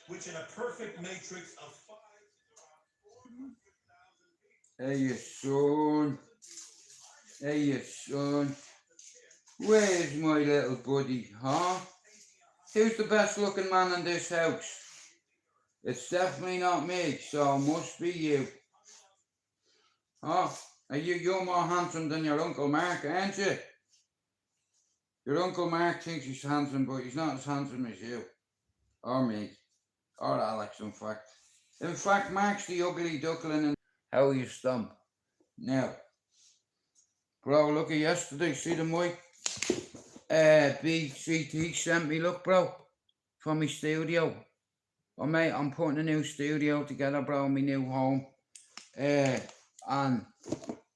Which in a perfect matrix of 5. Hey, son. Hey, son. Where's my little buddy, huh? Who's the best looking man in this house? It's definitely not me, so it must be you. Huh? You're more handsome than your Uncle Mark, aren't you? Your Uncle Mark thinks he's handsome, but he's not as handsome as you. Or me. Or Alex, in fact. In fact, Mark's the ugly duckling and how you stump. Now, bro, look at yesterday, see the mic? BCT sent me, look, bro, from my studio. Oh, mate, I'm putting a new studio together, bro, my new home. And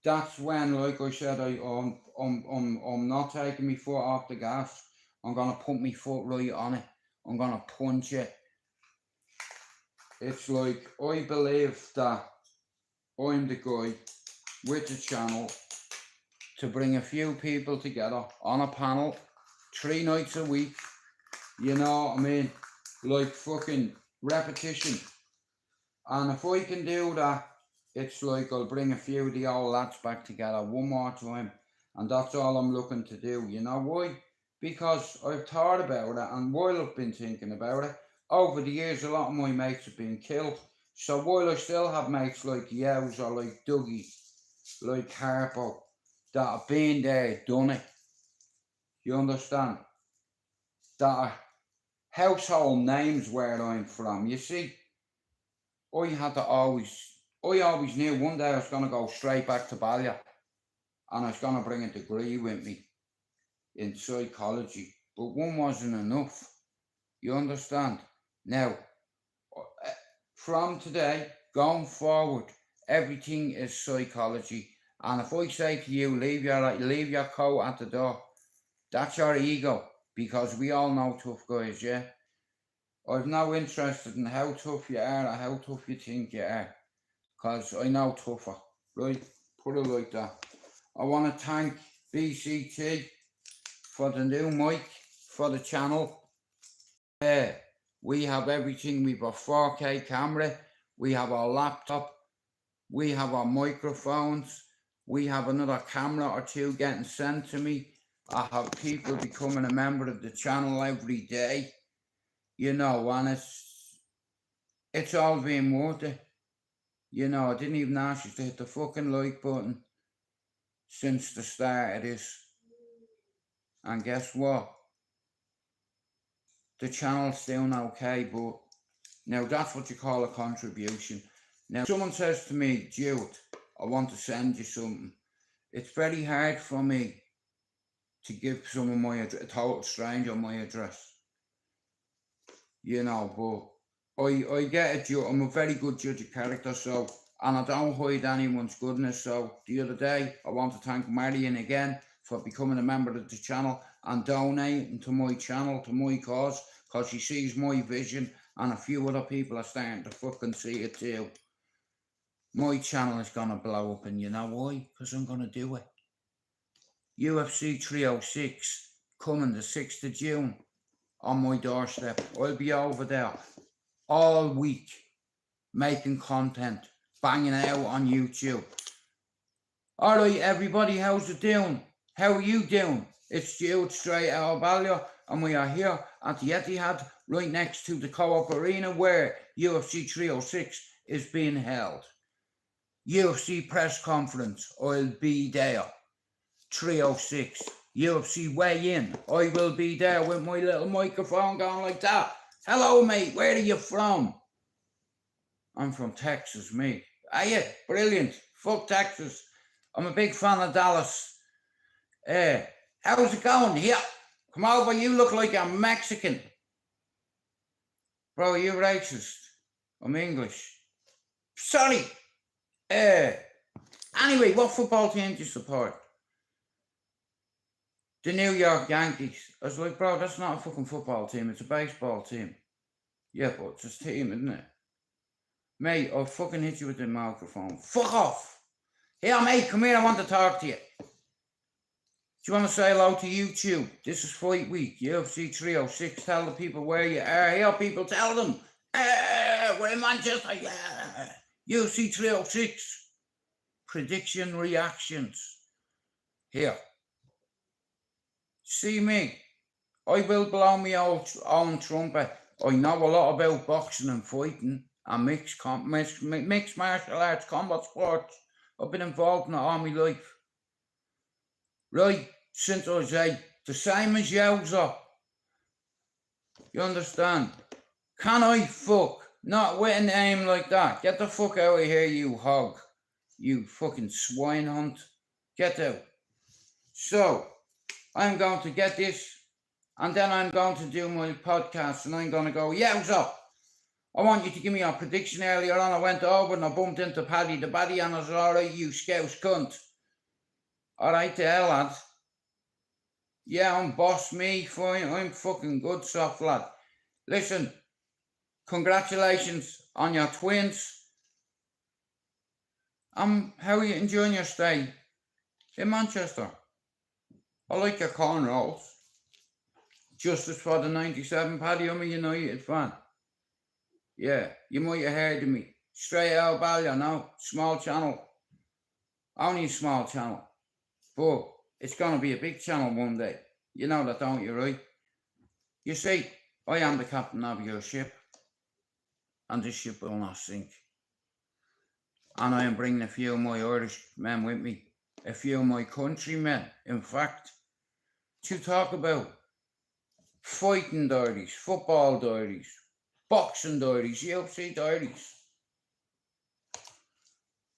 that's when, like I said, I'm not taking my foot off the gas. I'm gonna put my foot right on it. I'm gonna punch it. It's like, I believe that I'm the guy with the channel to bring a few people together on a panel 3 nights a week. You know what I mean? Like fucking repetition. And if I can do that, it's like I'll bring a few of the old lads back together one more time. And that's all I'm looking to do. You know why? Because I've thought about it, and while I've been thinking about it, over the years a lot of my mates have been killed. So while I still have mates like Yowz or like Dougie, like Harpo, that have been there, done it. You understand? That are household names where I'm from. You see, I always knew one day I was going to go straight back to Ballier and I was going to bring a degree with me in psychology, but one wasn't enough. You understand? Now, from today, going forward, everything is psychology. And if I say to you, leave your coat at the door, that's your ego, because we all know tough guys, yeah? I've no interest in how tough you are or how tough you think you are, because I know tougher, right? Put it like that. I want to thank BCT for the new mic, for the channel. We have everything. We've a 4K camera, we have our laptop, we have our microphones, we have another camera or 2 getting sent to me. I have people becoming a member of the channel every day, you know, and it's all been worth it. You know, I didn't even ask you to hit the fucking like button since the start of this. And guess what? The channel's doing okay, but now that's what you call a contribution. Now, someone says to me, Jude, I want to send you something. It's very hard for me to give someone a total stranger my address. You know, but I get it. I'm a very good judge of character, so, and I don't hide anyone's goodness. So the other day, I want to thank Marion again for becoming a member of the channel and donating to my channel, to my cause, because she sees my vision, and a few other people are starting to fucking see it too. My channel is gonna blow up, and you know why? Because I'm gonna do it. UFC 306 coming the 6th of June on my doorstep. I'll be over there all week making content, banging out on YouTube. Alright everybody, how's it doing? How are you doing? It's Jude STRAIGHTOUTTABALLYER, and we are here at the Etihad, right next to the Co-op Arena where UFC 306 is being held. UFC press conference, I'll be there. 306, UFC weigh-in, I will be there with my little microphone going like that. Hello mate, where are you from? I'm from Texas, mate. Are you? Brilliant. Fuck Texas. I'm a big fan of Dallas. How's it going? Here, come over, you look like a Mexican. Bro, are you racist? I'm English. Sorry. Anyway, what football team do you support? The New York Yankees. I was like, bro, that's not a fucking football team. It's a baseball team. Yeah, but it's a team, isn't it? Mate, I'll fucking hit you with the microphone. Fuck off. Here, mate, come here. I want to talk to you. Do you want to say hello to YouTube? This is Fight Week, UFC 306. Tell the people where you are. Here, people, tell them. We're in Manchester. Yeah. UFC 306. Prediction reactions. Here. See me. I will blow my own trumpet. I know a lot about boxing and fighting and mixed martial arts, combat sports. I've been involved in it all my life. Right, since I was 8. The same as Yowza. You understand? Can I fuck? Not with a name like that. Get the fuck out of here, you hog. You fucking swine hunt. Get out. So, I'm going to get this, and then I'm going to do my podcast, and I'm going to go, Yowza. I want you to give me a prediction. Earlier on, I went over and I bumped into Paddy. The Paddy and I was alright, you scouse cunt. Alright, the hell, lad. Yeah, I'm boss me, fine. I'm fucking good, soft lad. Listen, congratulations on your twins. How are you enjoying your stay in Manchester? I like your cornrows. Justice for the 97, Paddy. I'm a United fan. Yeah, you might have heard of me. STRAIGHTOUTTABALLYER, no? Small channel. Only a small channel. But it's going to be a big channel one day. You know that, don't you, right? You see, I am the captain of your ship. And this ship will not sink. And I am bringing a few of my Irish men with me. A few of my countrymen, in fact, to talk about fighting diaries, football diaries, boxing diaries, UFC diaries,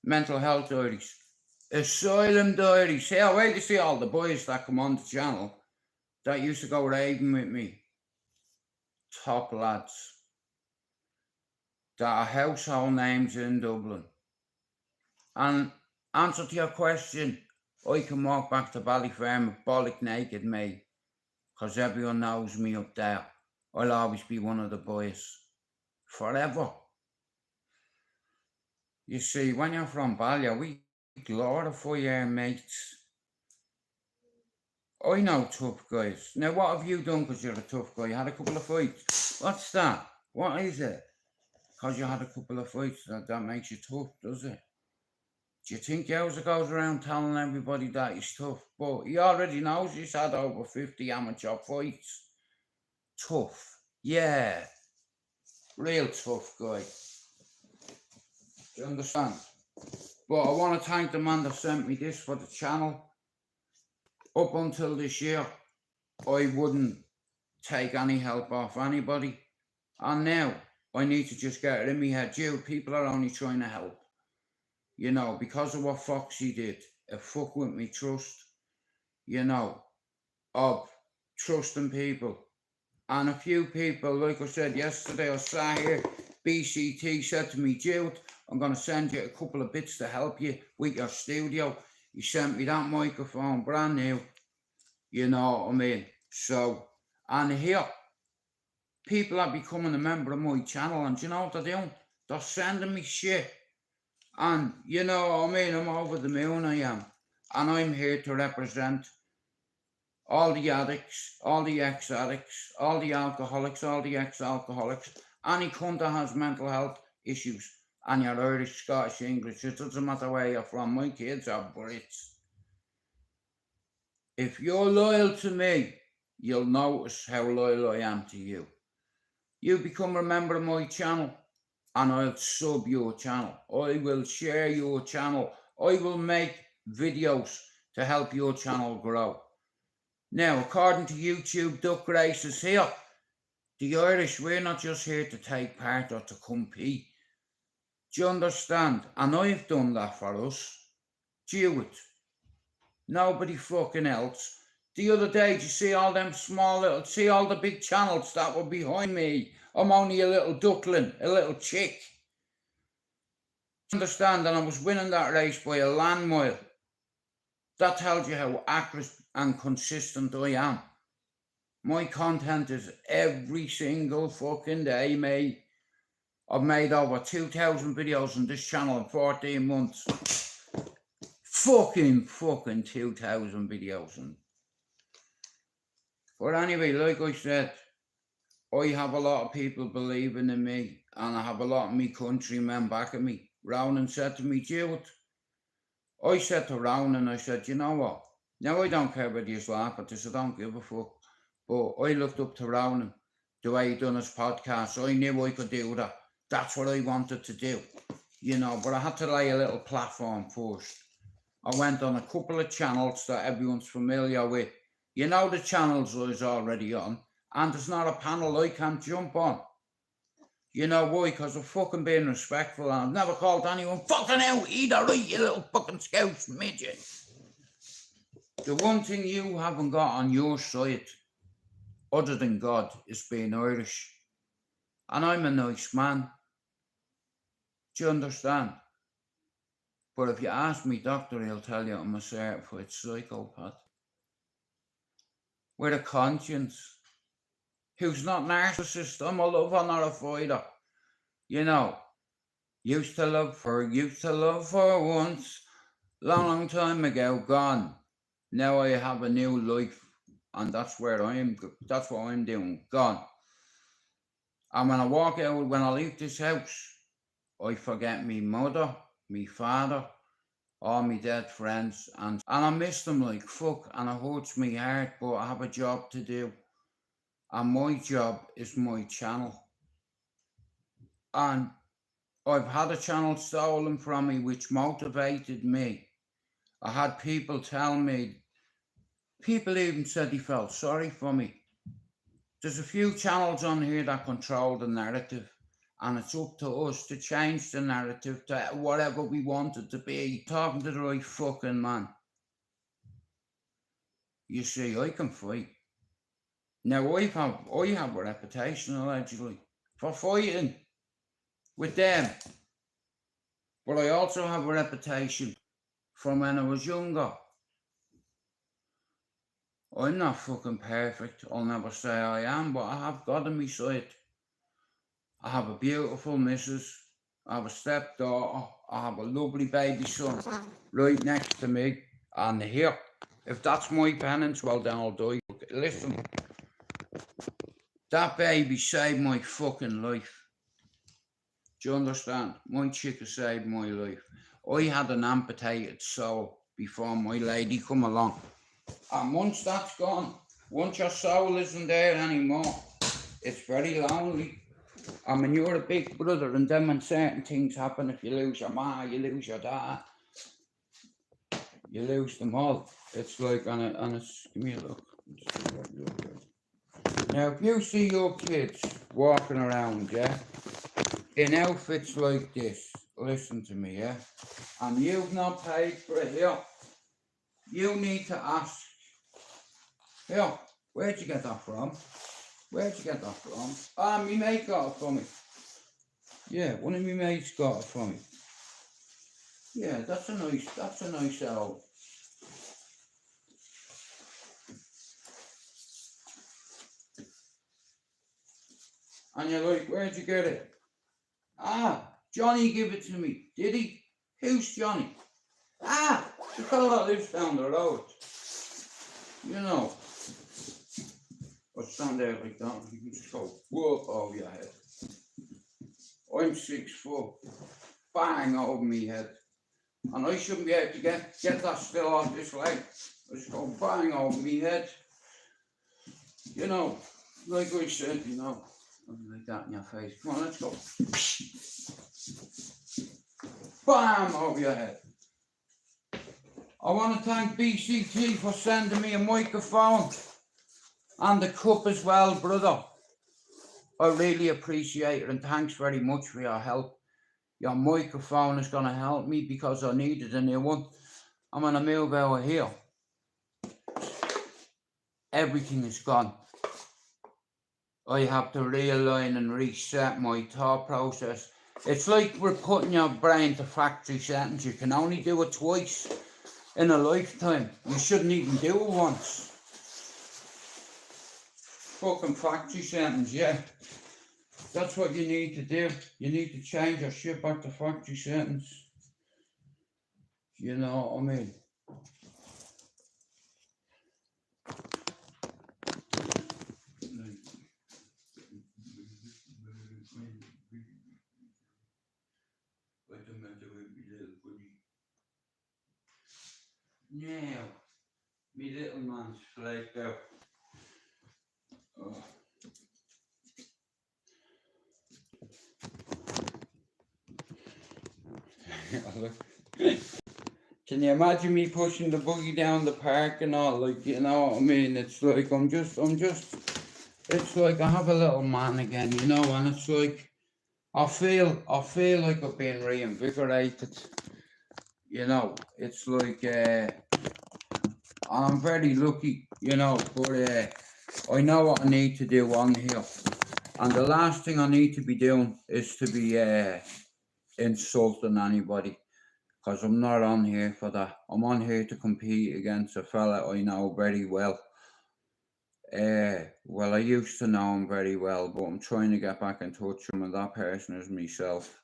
mental health diaries, asylum diaries. Hell, wait to see all the boys that come on the channel that used to go raving with me. Top lads that are household names in Dublin. And answer to your question, I can walk back to Ballyfermot bollock naked, mate, because everyone knows me up there. I'll always be one of the boys. Forever. You see, when you're from Ballier, we glorify our mates. I know tough guys. Now, what have you done because you're a tough guy? You had a couple of fights. What's that? What is it? Because you had a couple of fights, that makes you tough, does it? Do you think Yowza goes around telling everybody that he's tough? But he already knows he's had over 50 amateur fights. Tough. Yeah. Real tough guy. Do you understand? But I want to thank the man that sent me this for the channel. Up until this year, I wouldn't take any help off anybody. And now, I need to just get it in my head. People are only trying to help. You know, because of what Foxy did. It fuck with me trust. You know, of trusting people. And a few people, like I said yesterday, I sat here, BCT said to me, Jude, I'm going to send you a couple of bits to help you with your studio. He sent me that microphone, brand new. You know what I mean? So, and here, people are becoming a member of my channel, and you know what they're doing? They're sending me shit. And, you know what I mean? I'm over the moon, I am. And I'm here to represent all the addicts, all the ex-addicts, all the alcoholics, all the ex-alcoholics, any cunt that has mental health issues, and you're Irish, Scottish, English, it doesn't matter where you're from, my kids are Brits. If you're loyal to me, you'll notice how loyal I am to you. You become a member of my channel, and I'll sub your channel. I will share your channel. I will make videos to help your channel grow. Now, according to YouTube Duck Races here, the Irish, we're not just here to take part or to compete. Do you understand? And I've done that for us. Do it. Nobody fucking else. The other day, did you see all them see all the big channels that were behind me? I'm only a little duckling, a little chick. Understand, and I was winning that race by a land mile. That tells you how accurate and consistent I am. My content is every single fucking day, mate. I've made over 2,000 videos on this channel in 14 months. Fucking 2,000 videos. But anyway, like I said, I have a lot of people believing in me, and I have a lot of me countrymen backing me. Ronan said to me, Jude, I said to Ronan, I said, you know what? Now I don't care whether you laugh at this, I don't give a fuck. But I looked up to Ronan, the way he done his podcast. I knew I could do that. That's what I wanted to do, you know, but I had to lay a little platform first. I went on a couple of channels that everyone's familiar with. You know the channels I was already on, and there's not a panel I can't jump on. You know why? Because I've fucking been respectful, and I've never called anyone fucking out either, right, you little fucking scouse midget. The one thing you haven't got on your side, other than God, is being Irish. And I'm a nice man. Do you understand? But if you ask me, doctor, he'll tell you I'm a certified psychopath. With a conscience. Who's not narcissist. I'm a lover, not a fighter. You know, used to love for once. Long time ago, gone. Now I have a new life. And that's where I am. That's what I'm doing. Gone. And when I walk out, when I leave this house, I forget me mother, me father, all me dead friends, and I miss them like fuck, and it hurts me heart, but I have a job to do, and my job is my channel. And I've had a channel stolen from me, which motivated me. I had people tell me, people even said they felt sorry for me. There's a few channels on here that control the narrative, and it's up to us to change the narrative to whatever we want it to be. Talking to the right fucking man. You see, I can fight. Now, I have a reputation, allegedly, for fighting with them. But I also have a reputation from when I was younger. I'm not fucking perfect. I'll never say I am, but I have God on my side. I have a beautiful missus. I have a stepdaughter. I have a lovely baby son right next to me. And here, if that's my penance, well then I'll die. Listen, that baby saved my fucking life. Do you understand? My chick has saved my life. I had an amputated soul before my lady come along. And once that's gone, once your soul isn't there anymore, it's very lonely. I mean, you're a big brother, and then when certain things happen, if you lose your ma, you lose your dad, you lose them all. It's like, and it's, give me a look. Now, if you see your kids walking around, yeah, in outfits like this, listen to me, yeah, and you've not paid for it, here, you need to ask, here, where'd you get that from? Where'd you get that from? Ah, me mate got it from me. Yeah, one of my mates got it from me. Yeah, that's a nice owl. And you're like, where'd you get it? Ah, Johnny gave it to me. Did he? Who's Johnny? Ah, the fellow that lives down the road. You know. I'll stand there like that, you can just go whoop over your head. I'm 6 foot, bang over my head. And I shouldn't be able to get that still off this leg. I just go bang over my head. You know, like I said, you know, like that in your face. Come on, let's go. Bam over your head. I want to thank BCT for sending me a microphone. And the cup as well, brother. I really appreciate it, and thanks very much for your help. Your microphone is going to help me because I needed a new one. I'm going to move over here. Everything is gone. I have to realign and reset my thought process. It's like we're putting your brain to factory settings. You can only do it twice in a lifetime. You shouldn't even do it once. Fucking factory settings, yeah. That's what you need to do. You need to change your shit back to factory settings. You know what I mean? Now, me little man's flaked out. Oh. Can you imagine me pushing the buggy down the park and all? Like, you know what I mean? It's like I'm just. It's like I have a little man again, you know, and it's like I feel like I've been reinvigorated. You know, it's like I'm very lucky, you know, but I know what I need to do on here, and the last thing I need to be doing is to be insulting anybody, because I'm not on here for that. I'm on here to compete against a fella I know very well. Well, I used to know him very well, but I'm trying to get back in touch with him, and that person is myself.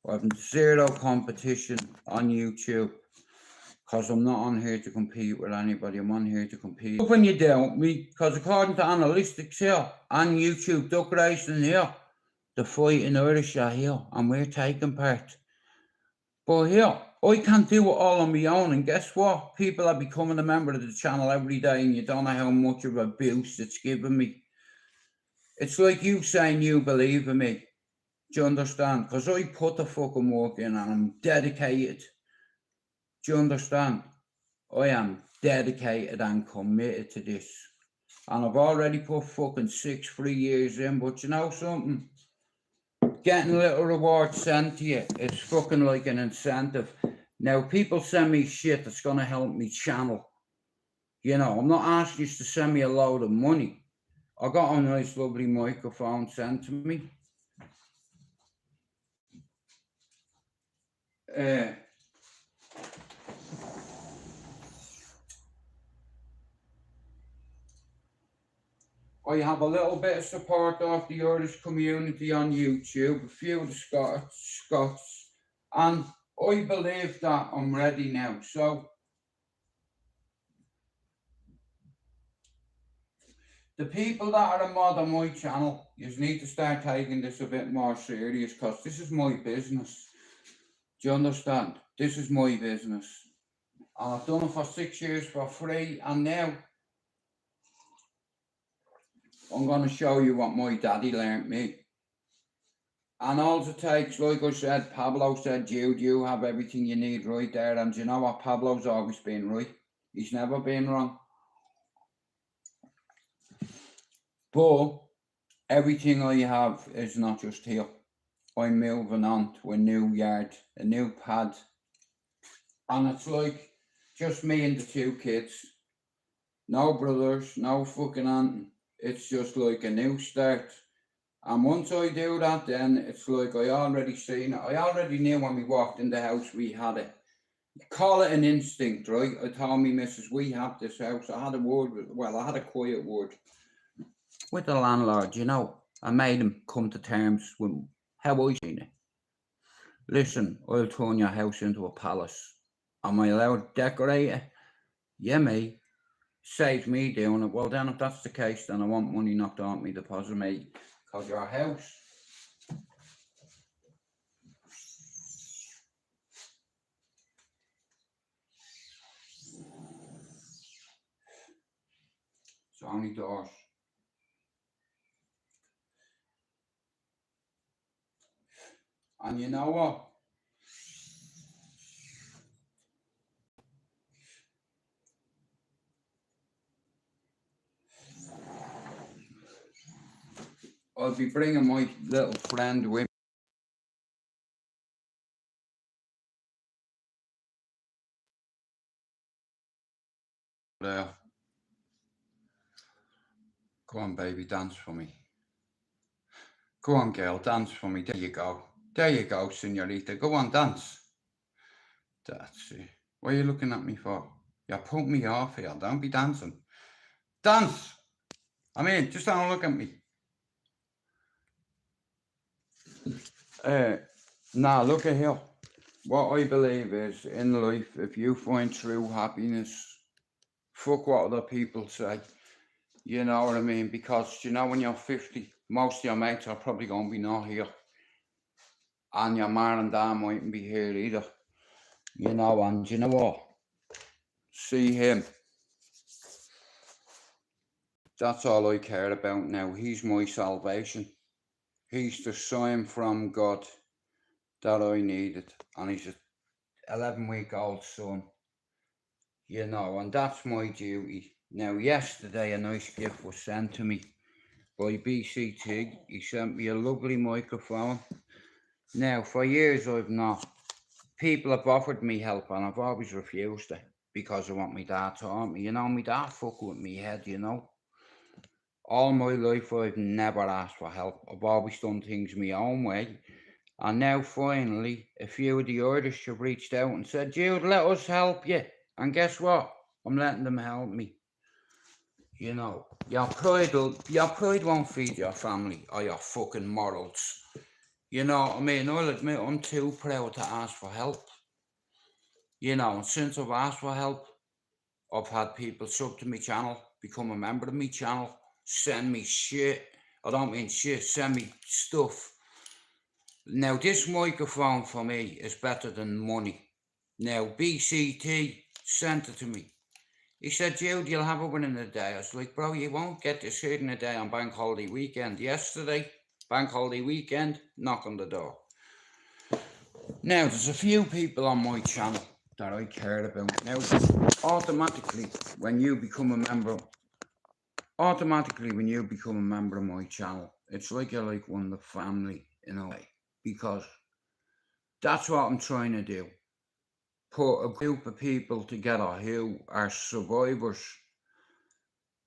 I've zero competition on YouTube, because I'm not on here to compete with anybody. I'm on here to compete. When you do, because according to analytics here and YouTube duck racing here, the fighting Irish are here, and we're taking part. But here, I can't do it all on my own, and guess what? People are becoming a member of the channel every day, and you don't know how much of a boost it's giving me. It's like you saying you believe in me. Do you understand? Because I put the fucking work in, and I'm dedicated. Do you understand? I am dedicated and committed to this. And I've already put fucking 3 years in, but you know something? Getting a little reward sent to you is fucking like an incentive. Now, people send me shit that's going to help me channel. You know, I'm not asking you to send me a load of money. I got a nice, lovely microphone sent to me. I have a little bit of support off the Irish community on YouTube, a few of the Scots, and I believe that I'm ready now. So, the people that are a mod on my channel, you need to start taking this a bit more serious, because this is my business. Do you understand? This is my business. And I've done it for 6 years for free, and now I'm going to show you what my daddy learnt me. And all it takes, like I said, Pablo said, you have everything you need right there. And you know what? Pablo's always been right. He's never been wrong. But everything I have is not just here. I'm moving on to a new yard, a new pad. And it's like just me and the 2 kids. No brothers, no fucking aunt. It's just like a new start. And once I do that, then it's like I already seen it. I already knew when we walked in the house we had it. Call it an instinct, right? I told me missus, we have this house. I had a word with, well, I had a quiet word with the landlord, you know. I made him come to terms with how I seen it. Listen, I'll turn your house into a palace. Am I allowed to decorate it? Yeah, mate. Saves me doing it. Well, then if that's the case, then I want money knocked off me deposit, mate. Because your house, it's only doors. And you know what? I'll be bringing my little friend with me. There. Go on, baby, dance for me. Go on, girl, dance for me. There you go. There you go, senorita. Go on, dance. That's it. What are you looking at me for? You put me off here. Don't be dancing. Dance! I mean, just don't look at me. Now, look at here. What I believe is, in life, if you find true happiness, fuck what other people say. You know what I mean? Because, you know, when you're 50, most of your mates are probably going to be not here. And your ma and dad mightn't be here either. You know, and you know what? See him. That's all I care about now. He's my salvation. He's the sign from God that I needed. And he's an 11-week-old son. You know, and that's my duty. Now, yesterday a nice gift was sent to me by BCT. He sent me a lovely microphone. Now, for years I've not. People have offered me help and I've always refused it because of what my dad taught me. You know, my dad fucked with me head, you know. All my life I've never asked for help. I've always done things my own way. And now finally, a few of the Irish have reached out and said, Jude, let us help you. And guess what? I'm letting them help me. You know, your pride won't feed your family or your fucking morals. You know what I mean? I'll admit I'm too proud to ask for help. You know, and since I've asked for help, I've had people sub to my channel, become a member of my channel, send me shit. I don't mean shit, send me stuff. Now, this microphone for me is better than money. Now, BCT sent it to me. He said, Jude, you'll have it within a day. I was like, bro, you won't get this here in a day on Bank Holiday weekend. Yesterday, Bank Holiday weekend, knock on the door. Now, there's a few people on my channel that I care about. Now, automatically, when you become a member of my channel, it's like you're like one of the family in a way. Because that's what I'm trying to do. Put a group of people together who are survivors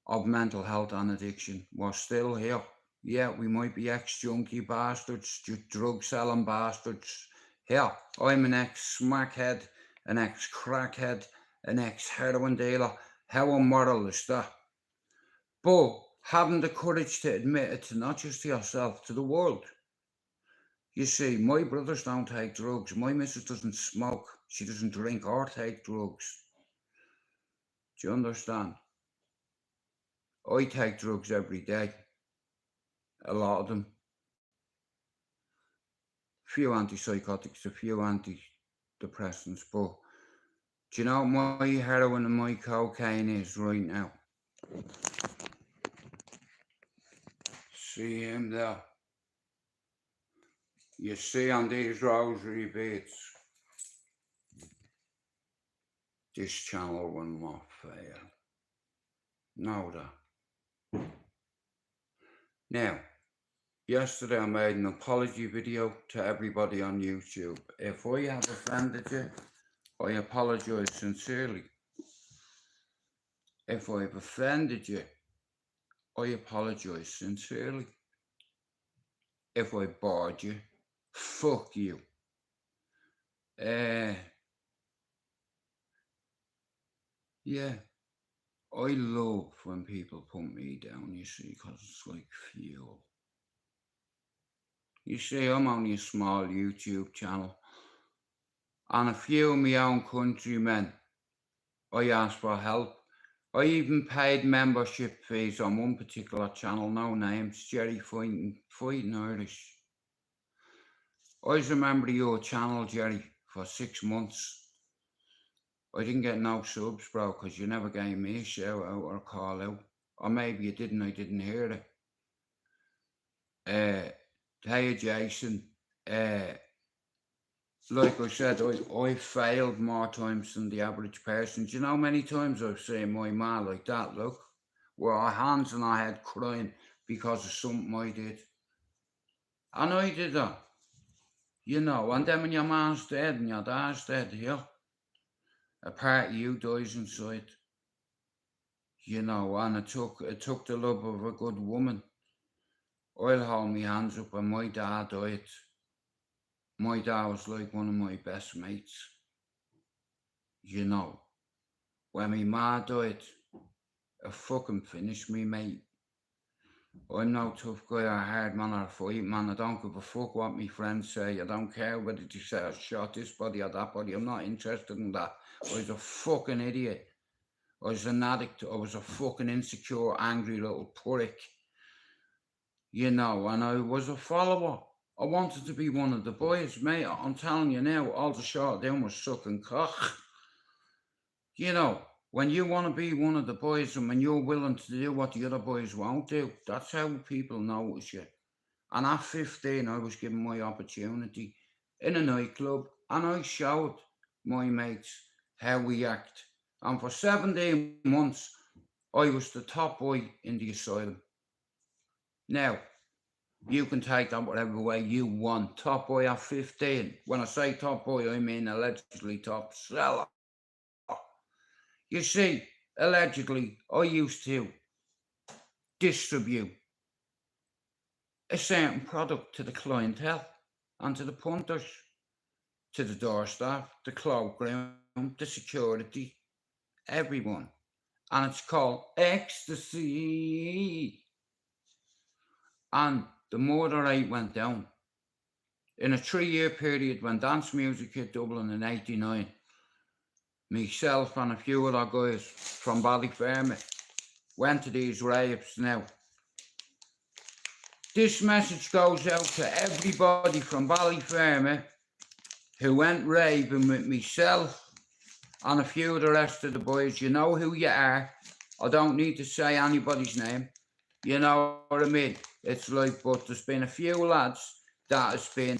of mental health and addiction. We're still here. Yeah, we might be ex-junkie bastards, drug-selling bastards. Yeah, I'm an ex-smackhead, an ex-crackhead, an ex-heroin dealer. How immoral is that? But having the courage to admit it to not just to yourself, to the world. You see, my brothers don't take drugs. My missus doesn't smoke. She doesn't drink or take drugs. Do you understand? I take drugs every day. A lot of them. A few antipsychotics, a few antidepressants. But do you know what my heroin and my cocaine is right now? See him there? You see on these rosary beads, this channel will not fail. Know that. Now, yesterday I made an apology video to everybody on YouTube. If I have offended you, I apologise sincerely. If I've offended you, I apologise sincerely. If I bored you, fuck you. Yeah, I love when people put me down, you see, because it's like fuel. You see, I'm only a small YouTube channel. And a few of my own countrymen, I asked for help. I even paid membership fees on one particular channel, no names, Jerry Fighting Irish. I was a member of your channel, Jerry, for 6 months. I didn't get no subs, bro, because you never gave me a shout out or a call out. Or maybe you didn't, I didn't hear it. Hey, Jason, like I said, I failed more times than the average person. Do you know how many times I've seen my ma like that, look, with her hands on her head crying because of something I did. And I did that. You know, and then when your ma's dead and your dad's dead, yeah, a part of you dies inside. You know, and it took the love of a good woman. I'll hold my hands up when my dad died. my dad was like one of my best mates. You know, when my ma died, it fucking finished me, mate. I'm no tough guy or hard man or fight man. I don't give a fuck what my friends say. I don't care whether they say I shot this body or that body. I'm not interested in that. I was a fucking idiot. I was an addict. I was a fucking insecure, angry little prick. You know, and I was a follower. I wanted to be one of the boys, mate. I'm telling you now, all the short down was sucking cock. You know, when you want to be one of the boys and when you're willing to do what the other boys won't do, that's how people notice you. And at 15, I was given my opportunity in a nightclub and I showed my mates how we act. And for 17 months, I was the top boy in the asylum. Now, you can take that whatever way you want. Top boy at 15. When I say top boy, I mean allegedly top seller. You see, allegedly, I used to distribute a certain product to the clientele and to the punters, to the door staff, the cloakroom, the security, everyone. And it's called ecstasy. And the murder rate went down. In a 3-year period when dance music hit Dublin in 89, myself and a few other guys from Ballyfermot went to these raves. Now, this message goes out to everybody from Ballyfermot who went raving with myself and a few of the rest of the boys. You know who you are. I don't need to say anybody's name. You know what I mean? It's like, but there's been a few lads that has been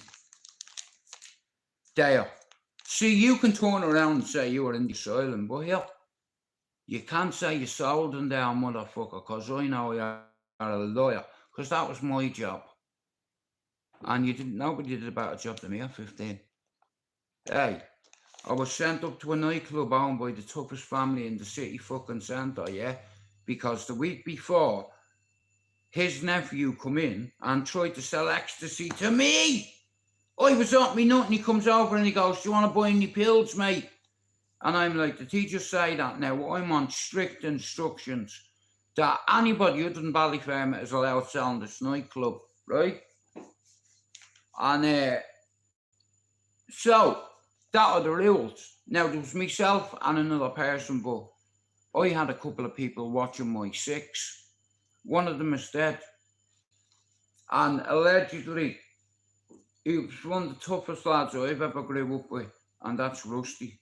there. See, you can turn around and say you were in the asylum, but here, you can't say you sold them down, motherfucker, because I know you're a lawyer, because that was my job. And nobody did a better job than me at 15. Hey, I was sent up to a nightclub owned by the toughest family in the city fucking centre, yeah? Because the week before, his nephew come in and tried to sell ecstasy to me. I was up me nut and he comes over and he goes, do you want to buy any pills, mate? And I'm like, did he just say that? Now, I'm on strict instructions that anybody other than Ballyfermot is allowed selling this nightclub, right? And so, that are the rules. Now, there was myself and another person, but I had a couple of people watching my 6. One of them is dead. And allegedly, he was one of the toughest lads I've ever grew up with, and that's Rusty.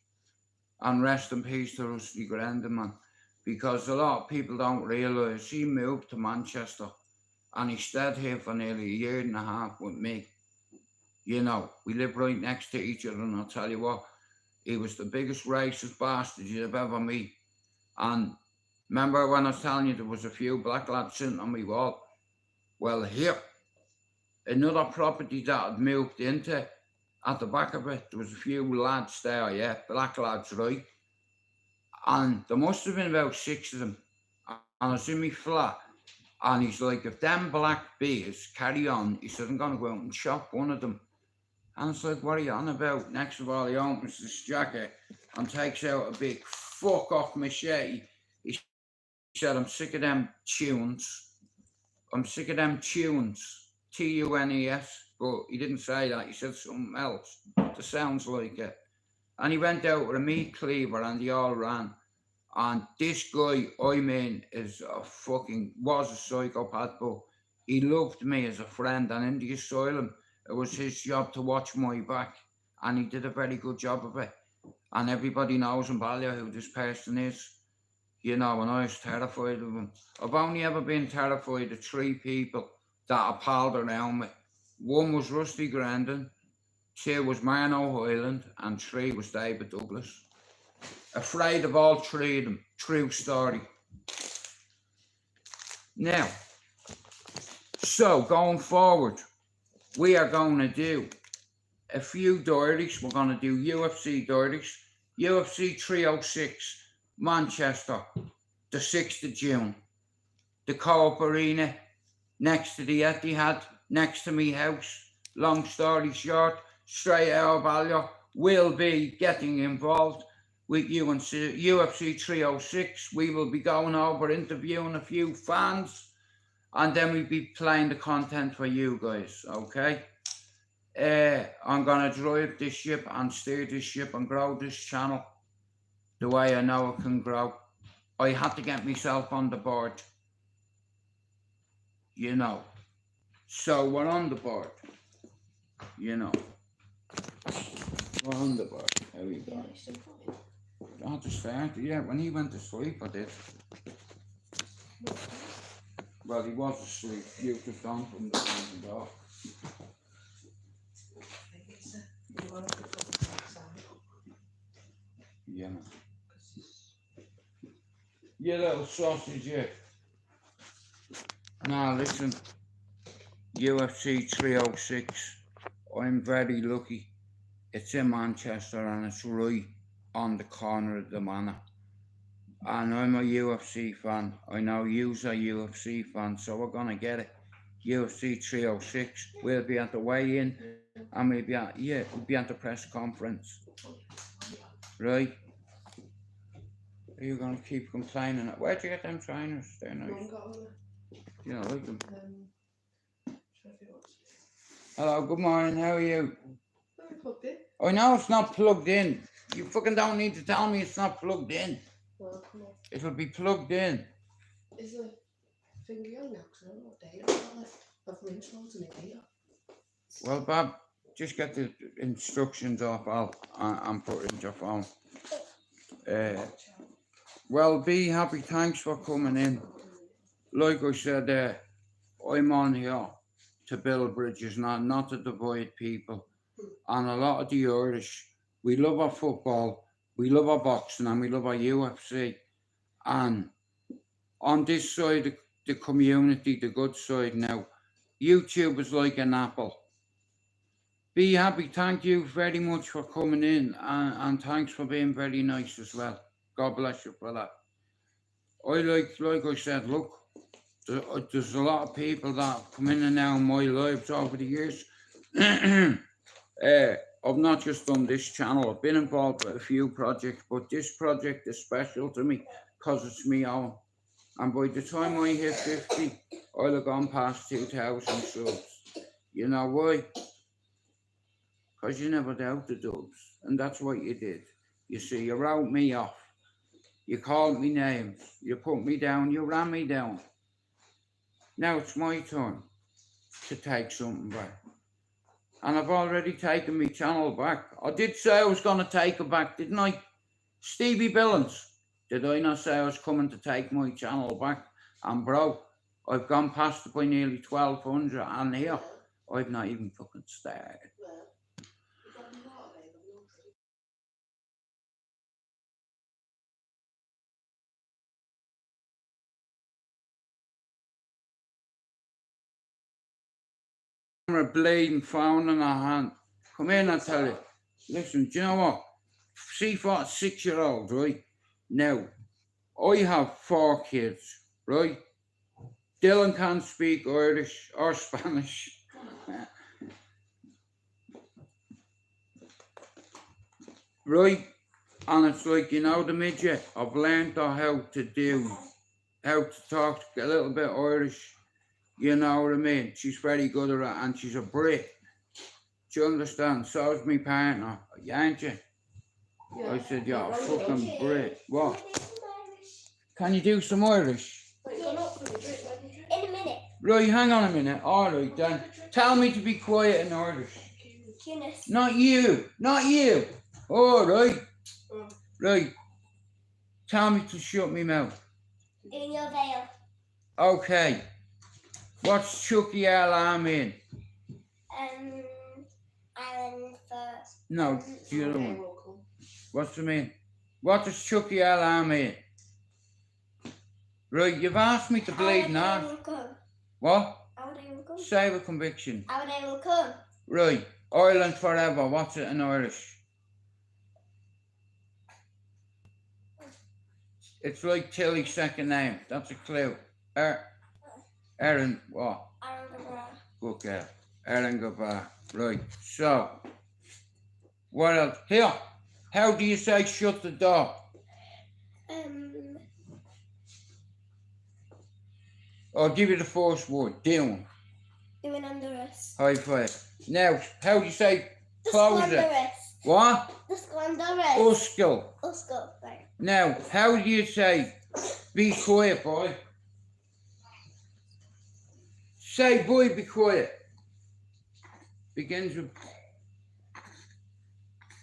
And rest in peace to Rusty Grandin, man. Because a lot of people don't realise he moved to Manchester and he stayed here for nearly a year and a half with me. You know, we live right next to each other, and I'll tell you what, he was the biggest racist bastard you'd ever meet. And remember when I was telling you there was a few black lads sitting on my wall? Well, here, another property that I'd moved into, at the back of it, there was a few lads there, yeah, black lads, right? And there must have been about 6 of them. And I was in my flat, and he's like, if them black beers carry on, he said, I'm going to go out and chop one of them. And it's like, what are you on about? Next of all, he opens this jacket and takes out a big fuck off machete. He said, I'm sick of them tunes. I'm sick of them tunes. Tunes, but he didn't say that. He said something else that sounds like it. And he went out with a meat cleaver and they all ran. And this guy, I mean, was a psychopath, but he loved me as a friend. And in the asylum, it was his job to watch my back. And he did a very good job of it. And everybody knows in Ballier who this person is. You know, and I was terrified of him. I've only ever been terrified of 3 people that I palled around with. 1 was Rusty Grandin, 2 was Marno Highland, and 3 was David Douglas. Afraid of all 3 of them. True story. Now, so going forward, we are going to do a few diaries. We're going to do UFC diaries. UFC 306, Manchester, the 6th of June. The Co-op Arena, next to the Etihad, next to me house. Long story short, STRAIGHTOUTTABALLYER will be getting involved with UFC 306. We will be going over interviewing a few fans, and then we'll be playing the content for you guys, okay? I'm gonna drive this ship and steer this ship and grow this channel the way I know it can grow. I had to get myself on the board, you know. So we're on the board, you know. We're on the board. There we go. I just started, yeah, when he went to sleep I did. Well, he was asleep. You just on from the door. Yeah. You little sausage, yeah. Now listen, UFC 306, I'm very lucky. It's in Manchester and it's right on the corner of the manor. And I'm a UFC fan. I know you's a UFC fan, so we're gonna get it. UFC 306. We'll be at the weigh-in and we'll be at the press conference. Right? Are you gonna keep complaining? Where'd you get them trainers? They're nice. You don't like them? Hello, good morning, how are you? I know it's not plugged in. You fucking don't need to tell me it's not plugged in. Well, come on. It'll be plugged in. Is the finger on now? Because I don't know what day it is. I've been installed in it here. Well, Bob, just get the instructions off Al and put it in your phone. Well, be happy. Thanks for coming in. Like I said, I'm on here to build bridges, not to divide people. And a lot of the Irish, we love our football, we love our boxing, and we love our UFC. And on this side of the community, the good side now, YouTube is like an apple. Be happy. Thank you very much for coming in, and thanks for being very nice as well. God bless you for that. Like I said, look, there's a lot of people that have come in and out in my lives over the years. I've not just done this channel, I've been involved with a few projects, but this project is special to me because it's me own. And by the time I hit 50, I'll have gone past 2,000 subs. You know why? Because you never doubted us, and that's what you did. You see, you wrote me off. You called me names. You put me down. You ran me down. Now it's my turn to take something back. And I've already taken my channel back. I did say I was going to take it back, didn't I? Stevie Billings, did I not say I was coming to take my channel back? And bro, I've gone past it by nearly 1,200, and here, I've not even fucking started. A bleeding phone in her hand. Come in, I tell you. Listen, do you know what? See, for a 6-year-old, right? Now, I have 4 kids, right? Dylan can't speak Irish or Spanish. Right? And it's like, you know, the midget, I've learned her how to talk a little bit Irish. You know what I mean? She's very good at it, and she's a Brit. Do you understand? So is my partner, aren't you? Yeah. I said, you're a fucking Brit. What? Can you do some Irish? In a minute. Right, hang on a minute. All right, then. Tell me to be quiet in Irish. Not you. Not you. All right. Right. Tell me to shut me mouth. In your veil. Okay. What's Chucky Alarm in? Alan first. No, the other one. What's the mean? What does Chucky Alarm mean? Right, you've asked me to bleed now. What? How they will come. Say with conviction. How they will come. Right, Ireland forever. What's it in Irish? It's like Tilly's second name. That's a clue. Erin, what? Aaron Gabra. Good girl. Erin Gabra. Right, so, What else? Here, how do you say shut the door? I'll give you the first word, down. Doing under us. High five. Now, how do you say The close it? squanderous. What? The squanderous. Uskil. Uskul. Right. Now, how do you say be quiet, boy? Say, boy, be quiet. Begins with.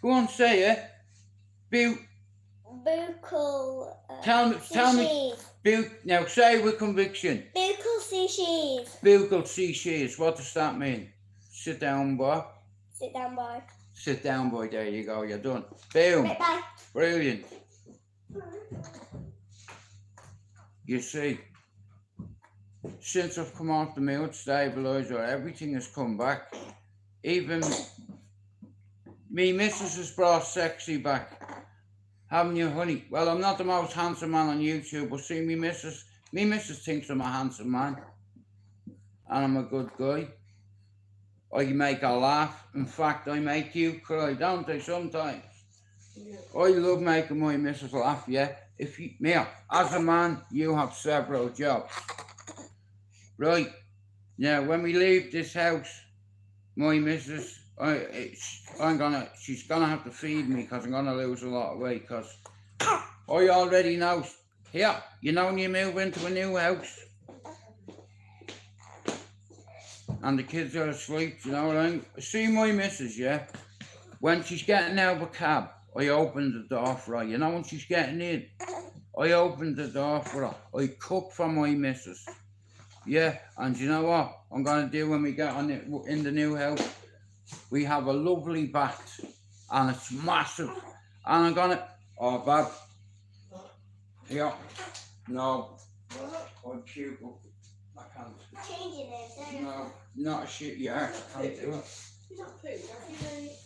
Go on, say it. Be. Buckle. Tell me. Now, say with conviction. Buckle species. Bugle C shears. What does that mean? Sit down, boy. Sit down, boy. Sit down, boy. There you go. You're done. Boom. Right, bye. Brilliant. You see, since I've come off the milk stabiliser, everything has come back. Even me missus has brought sexy back. Haven't you, honey? Well, I'm not the most handsome man on YouTube, but see, me missus thinks I'm a handsome man. And I'm a good guy. I make her laugh. In fact, I make you cry, don't I, sometimes? Yeah. I love making my missus laugh, yeah. As a man, you have several jobs. Right. Now, when we leave this house, my missus, she's gonna have to feed me because I'm gonna lose a lot of weight because I already know. Here, you know when you move into a new house and the kids are asleep, you know what I mean? See my missus, yeah? When she's getting out of a cab, I open the door for her. You know when she's getting in, I open the door for her. I cook for my missus. Yeah, and you know what I'm gonna do when we get in the new house? We have a lovely bath, and it's massive. And I'm gonna, oh, Bob, yeah, no, I'm cute, I can't. Changing it. No, not a shit yard, I can't do it. Is that poo?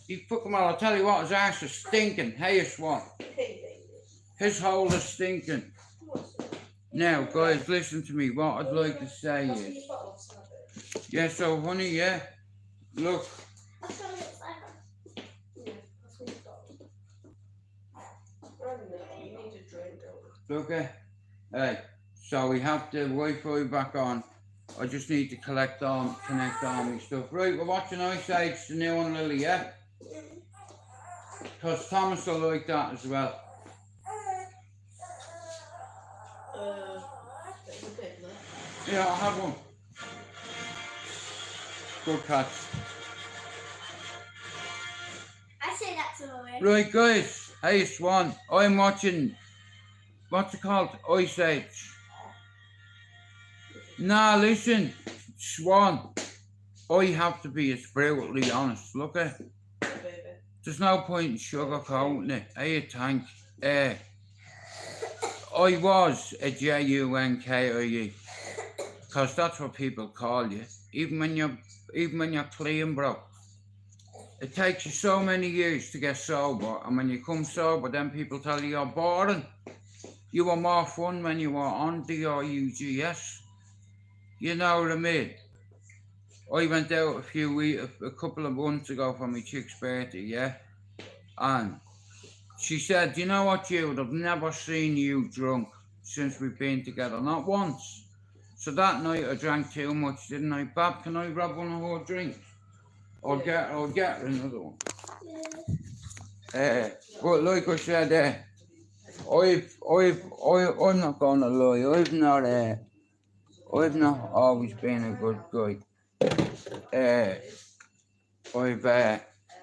You fuck him all, I'll tell you what, his arse is stinking. Hey, Swan, his hole is stinking. Now, guys, listen to me, what I'd like to say is, yeah, so honey, yeah, look. Look, hey, so we have the Wi-Fi back on. I just need to connect all my stuff. Right, we're watching Ice Age, the new one, Lily, yeah? Because Thomas will like that as well. Yeah, I'll have one. Good catch. I say that to her. Right, guys, hey, Swan, I'm watching, what's it called? Ice Age. Nah, listen, Swan, I have to be as brutally honest. Look at, there's no point in sugarcoating it. Hey, tank. I was a JUNKIE, because that's what people call you. Even when you're clean, bro. It takes you so many years to get sober, and when you come sober, then people tell you you're boring. You were more fun when you were on DRUGS. You know what I mean? I went out a couple of months ago for my chick's birthday, yeah? And she said, you know what, Jude, I've never seen you drunk since we've been together, not once. So that night I drank too much, didn't I? Bab, can I grab one of her drinks? I'll get her another one. But like I said, I'm not gonna lie, I've not always been a good guy.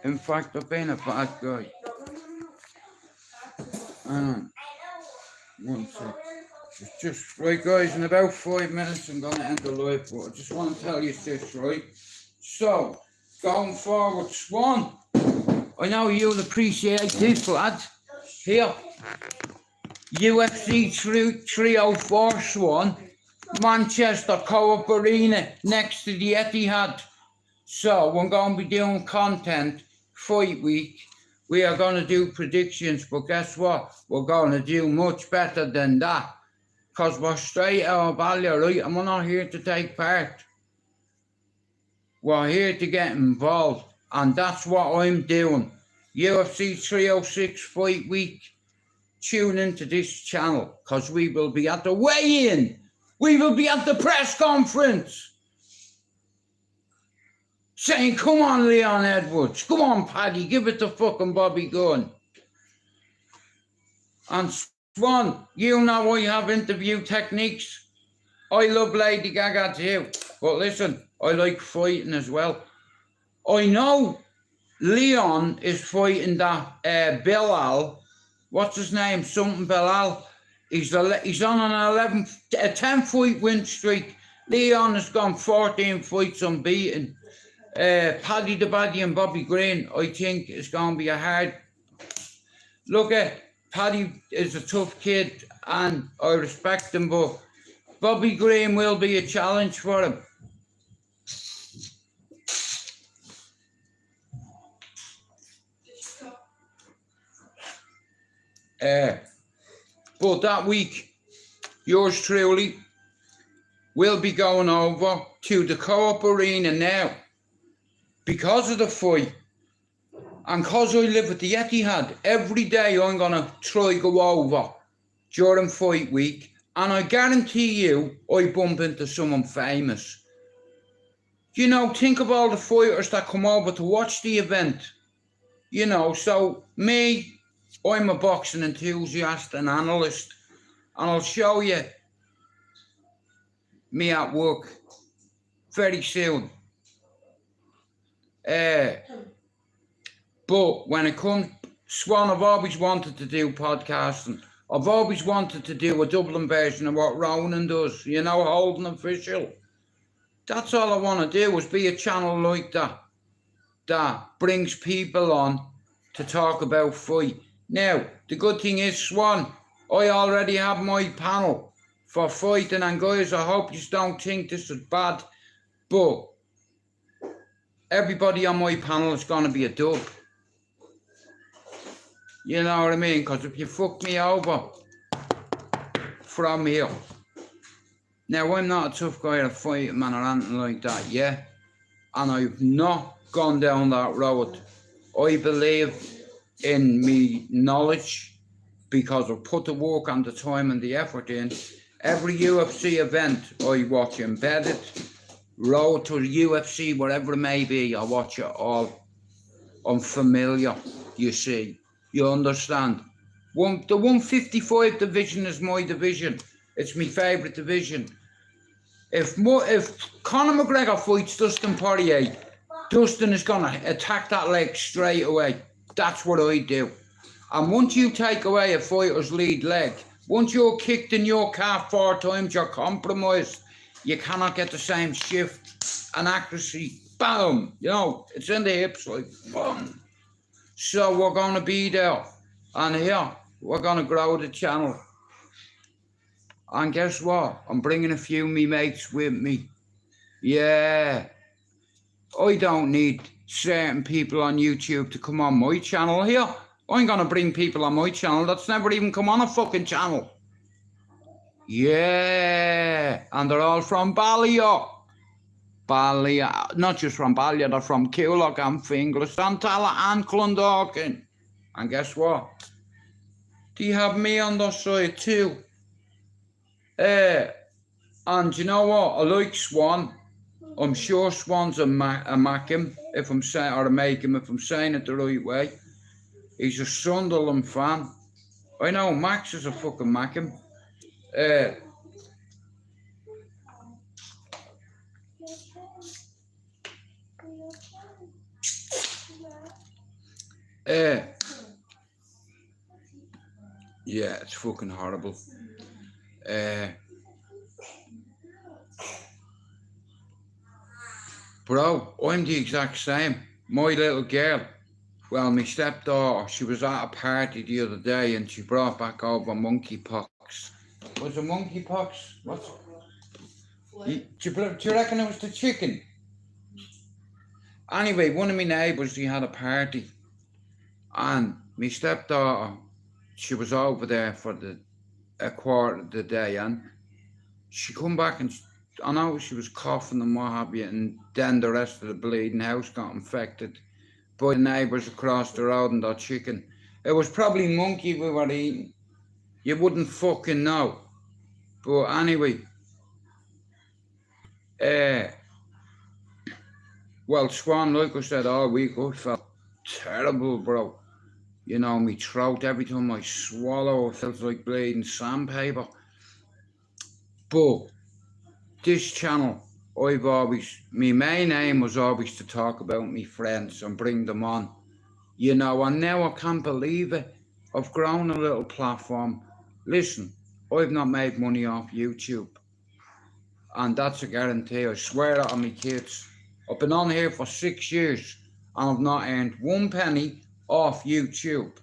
In fact, I've been a bad guy. One sec. It's just, right guys, in about 5 minutes I'm gonna end the live, but I just want to tell you this, right? So, going forward, Swan, I know you'll appreciate this, lad. Here, UFC 304 Swan, Manchester Co-op Arena, next to the Etihad. So, we're going to be doing content, fight week. We are going to do predictions, but guess what? We're going to do much better than that. Because we're straight out of Ballier, right? And we're not here to take part. We're here to get involved. And that's what I'm doing. UFC 306 Fight Week, tune into this channel because we will be at the weigh-in. We will be at the press conference saying, come on, Leon Edwards. Come on, Paddy. Give it to fucking Bobby Gunn. And Swan, you know I have interview techniques. I love Lady Gaga too. But listen, I like fighting as well. I know Leon is fighting that Bilal. What's his name? Something Bilal. He's on an 10 fight win streak. Leon has gone 14 fights unbeaten. Paddy the Baddy and Bobby Green, I think it's going to be a hard. Look at Paddy is a tough kid and I respect him, but Bobby Green will be a challenge for him. But that week, yours truly will be going over to the Co-op Arena now because of the fight and because I live at the Etihad. Every day I'm going to try go over during fight week and I guarantee you I bump into someone famous. You know, think of all the fighters that come over to watch the event. You know, so me, I'm a boxing enthusiast and analyst, and I'll show you me at work very soon. But when it comes, Swan, I've always wanted to do podcasting. I've always wanted to do a Dublin version of what Ronan does, you know, Holden Official. That's all I want to do, is be a channel like that, that brings people on to talk about fight. Now, the good thing is, Swan, I already have my panel for fighting, and guys, I hope you don't think this is bad, but everybody on my panel is going to be a dub. You know what I mean? Because if you fuck me over from here, now I'm not a tough guy to fight, man, or anything like that, yeah? And I've not gone down that road. I believe in me knowledge because I've put the work and the time and the effort in. Every UFC event I watch embedded, road to the UFC, whatever it may be, I watch it all. I'm familiar, you see. You understand? The 155 division is my division. It's my favourite division. If Conor McGregor fights Dustin Poirier, Dustin is going to attack that leg straight away. That's what I do. And once you take away a fighter's lead leg, once you're kicked in your calf 4 times, you're compromised. You cannot get the same shift and accuracy. Boom! You know, it's in the hips, like, boom. So we're going to be there. And here, we're going to grow the channel. And guess what? I'm bringing a few of me mates with me. Yeah. I don't need certain people on YouTube to come on my channel here. I'm going to bring people on my channel that's never even come on a fucking channel. Yeah. And they're all from Ballyer. Ballyer. Not just from Ballyer, they're from Coolock and Finglas, Santala and Clondalkin. And guess what? Do you have me on their side too? And you know what? I like Swan. I'm sure Swan's a Mackem, if I'm saying, or a Mackem, if I'm saying it the right way. He's a Sunderland fan. I know Max is a fucking Mackem. Yeah, it's fucking horrible. Bro, I'm the exact same. My little girl, well, my stepdaughter, she was at a party the other day and she brought back over monkeypox. Was it monkeypox? What's it? Do you reckon it was the chicken? Anyway, one of my neighbours, he had a party. And my stepdaughter, she was over there for a quarter of the day, and she come back and I know she was coughing and what have you, and then the rest of the bleeding house got infected. by the neighbours across the road and their chicken. It was probably monkey we were eating. You wouldn't fucking know. But anyway, well, Swan, like I said all week, I felt terrible, bro. You know, me throat, every time I swallow, it feels like bleeding sandpaper. But this channel, my main aim was always to talk about me friends and bring them on. You know, and now I can't believe it. I've grown a little platform. Listen, I've not made money off YouTube. And that's a guarantee. I swear it on my kids. I've been on here for 6 years and I've not earned 1 penny off YouTube.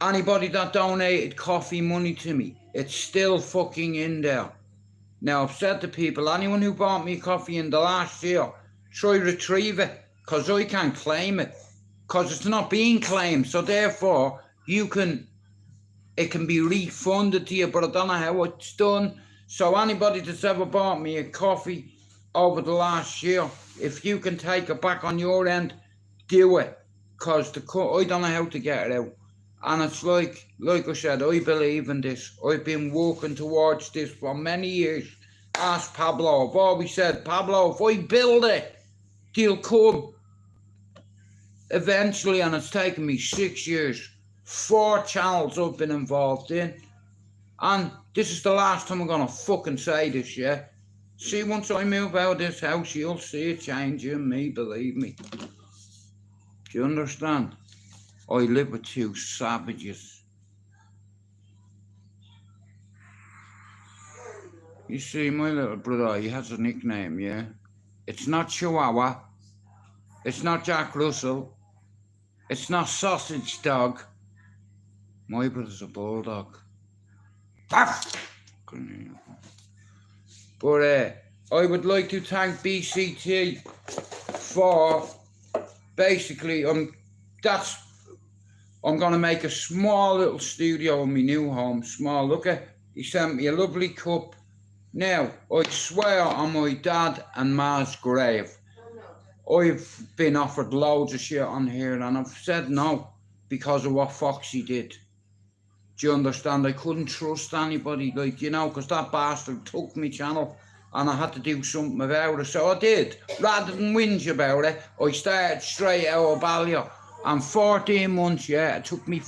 Anybody that donated coffee money to me, it's still fucking in there. Now, I've said to people, anyone who bought me coffee in the last year, try retrieve it, because I can't claim it, because it's not being claimed. So therefore, it can be refunded to you, but I don't know how it's done. So anybody that's ever bought me a coffee over the last year, if you can take it back on your end, do it, because I don't know how to get it out. And it's like I said, I believe in this. I've been working towards this for many years. Ask Pablo. I've always said, Pablo, if I build it, they'll come. Eventually, and it's taken me 6 years. 4 channels I've been involved in. And this is the last time I'm going to fucking say this, yeah? See, once I move out of this house, you'll see a change in me, believe me. Do you understand? I live with 2 savages. You see, my little brother, he has a nickname, yeah? It's not Chihuahua. It's not Jack Russell. It's not Sausage Dog. My brother's a bulldog. But I would like to thank BCT for basically, I'm going to make a small little studio in my new home. Small, look at, he sent me a lovely cup. Now, I swear on my dad and ma's grave, I've been offered loads of shit on here and I've said no because of what Foxy did. Do you understand? I couldn't trust anybody, like, you know, because that bastard took my channel and I had to do something about it. So I did. Rather than whinge about it, I started STRAIGHTOUTTABALLYER. And 14 months, yeah, it took me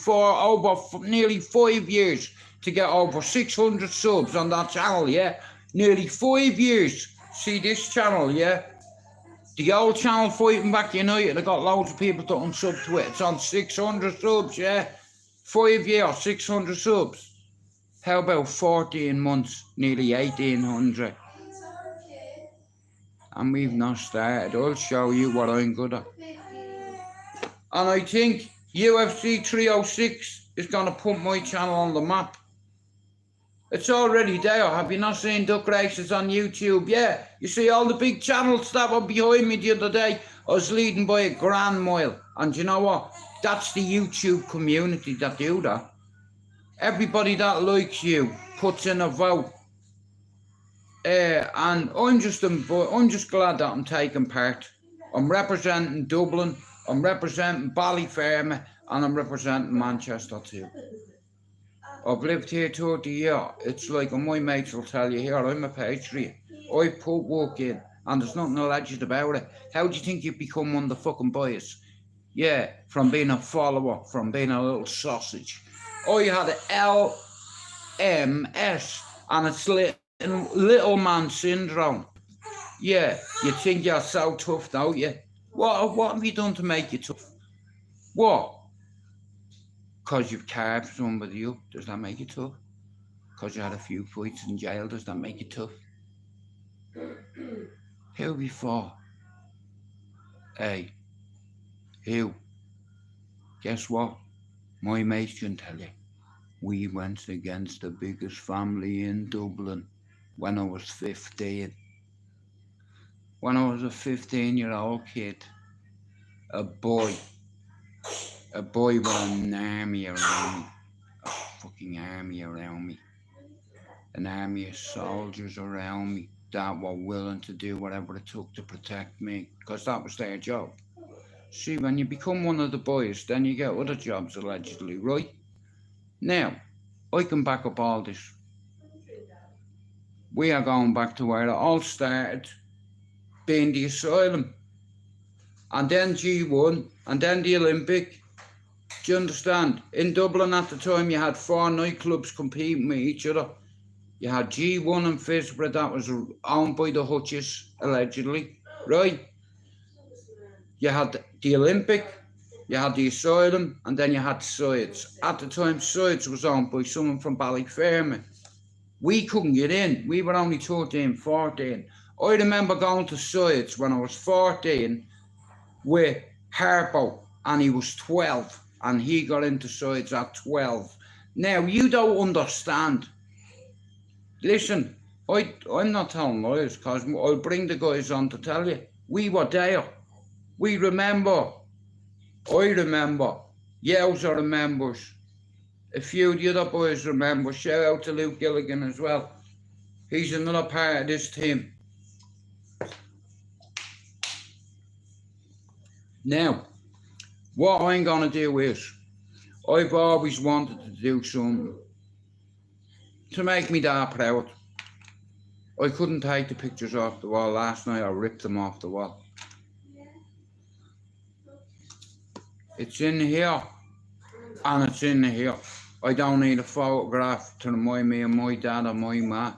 nearly 5 years to get over 600 subs on that channel, yeah. Nearly 5 years. See this channel, yeah. The old channel Fighting Back United, I got loads of people to unsub to it. It's on 600 subs, yeah. 5 years, 600 subs. How about 14 months, nearly 1800? And we've not started. I'll show you what I'm good at. And I think UFC 306 is going to put my channel on the map. It's already there. Have you not seen duck races on YouTube? Yeah. You see all the big channels that were behind me the other day? I was leading by a grand mile. And you know what? That's the YouTube community that do that. Everybody that likes you puts in a vote. And I'm just glad that I'm taking part. I'm representing Dublin, I'm representing Ballyfermot, and I'm representing Manchester too. I've lived here 30 years. It's like, and my mates will tell you here, I'm a patriot. I put work in, and there's nothing alleged about it. How do you think you become one of the fucking boys? Yeah, from being a follower, from being a little sausage. I had an LMS, and it's little man syndrome. Yeah, you think you're so tough, don't you? What have you done to make you tough? What? Because you've carved somebody up, does that make you tough? Because you had a few fights in jail, does that make you tough? Who before? Hey, who? Guess what? My mates can tell you. We went against the biggest family in Dublin when I was 15. When I was a 15-year-old kid, a boy with an army around me, a fucking army around me, an army of soldiers around me that were willing to do whatever it took to protect me, because that was their job. See, when you become one of the boys, then you get other jobs, allegedly, right? Now, I can back up all this. We are going back to where it all started, being the asylum. And then G1, and then the Olympic. Do you understand? In Dublin at the time, you had 4 nightclubs competing with each other. You had G1 and Fisborough, that was owned by the Hutches, allegedly, right? You had the Olympic, you had the Asylum, and then you had Sides. At the time, Sides was owned by someone from Ballyfermot. We couldn't get in. We were only 13, 14. I remember going to Sides when I was 14 with Harpo, and he was 12, and he got into Sides at 12. Now, you don't understand. Listen, I'm not telling lies, because I'll bring the guys on to tell you. We were there. We remember. I remember. Yowza remembers. A few of the other boys remember. Shout out to Luke Gilligan as well. He's another part of this team. Now, what I'm going to do is, I've always wanted to do something to make me dad proud. I couldn't take the pictures off the wall last night. I ripped them off the wall. It's in here, and it's in here. I don't need a photograph to remind me of my dad or my ma.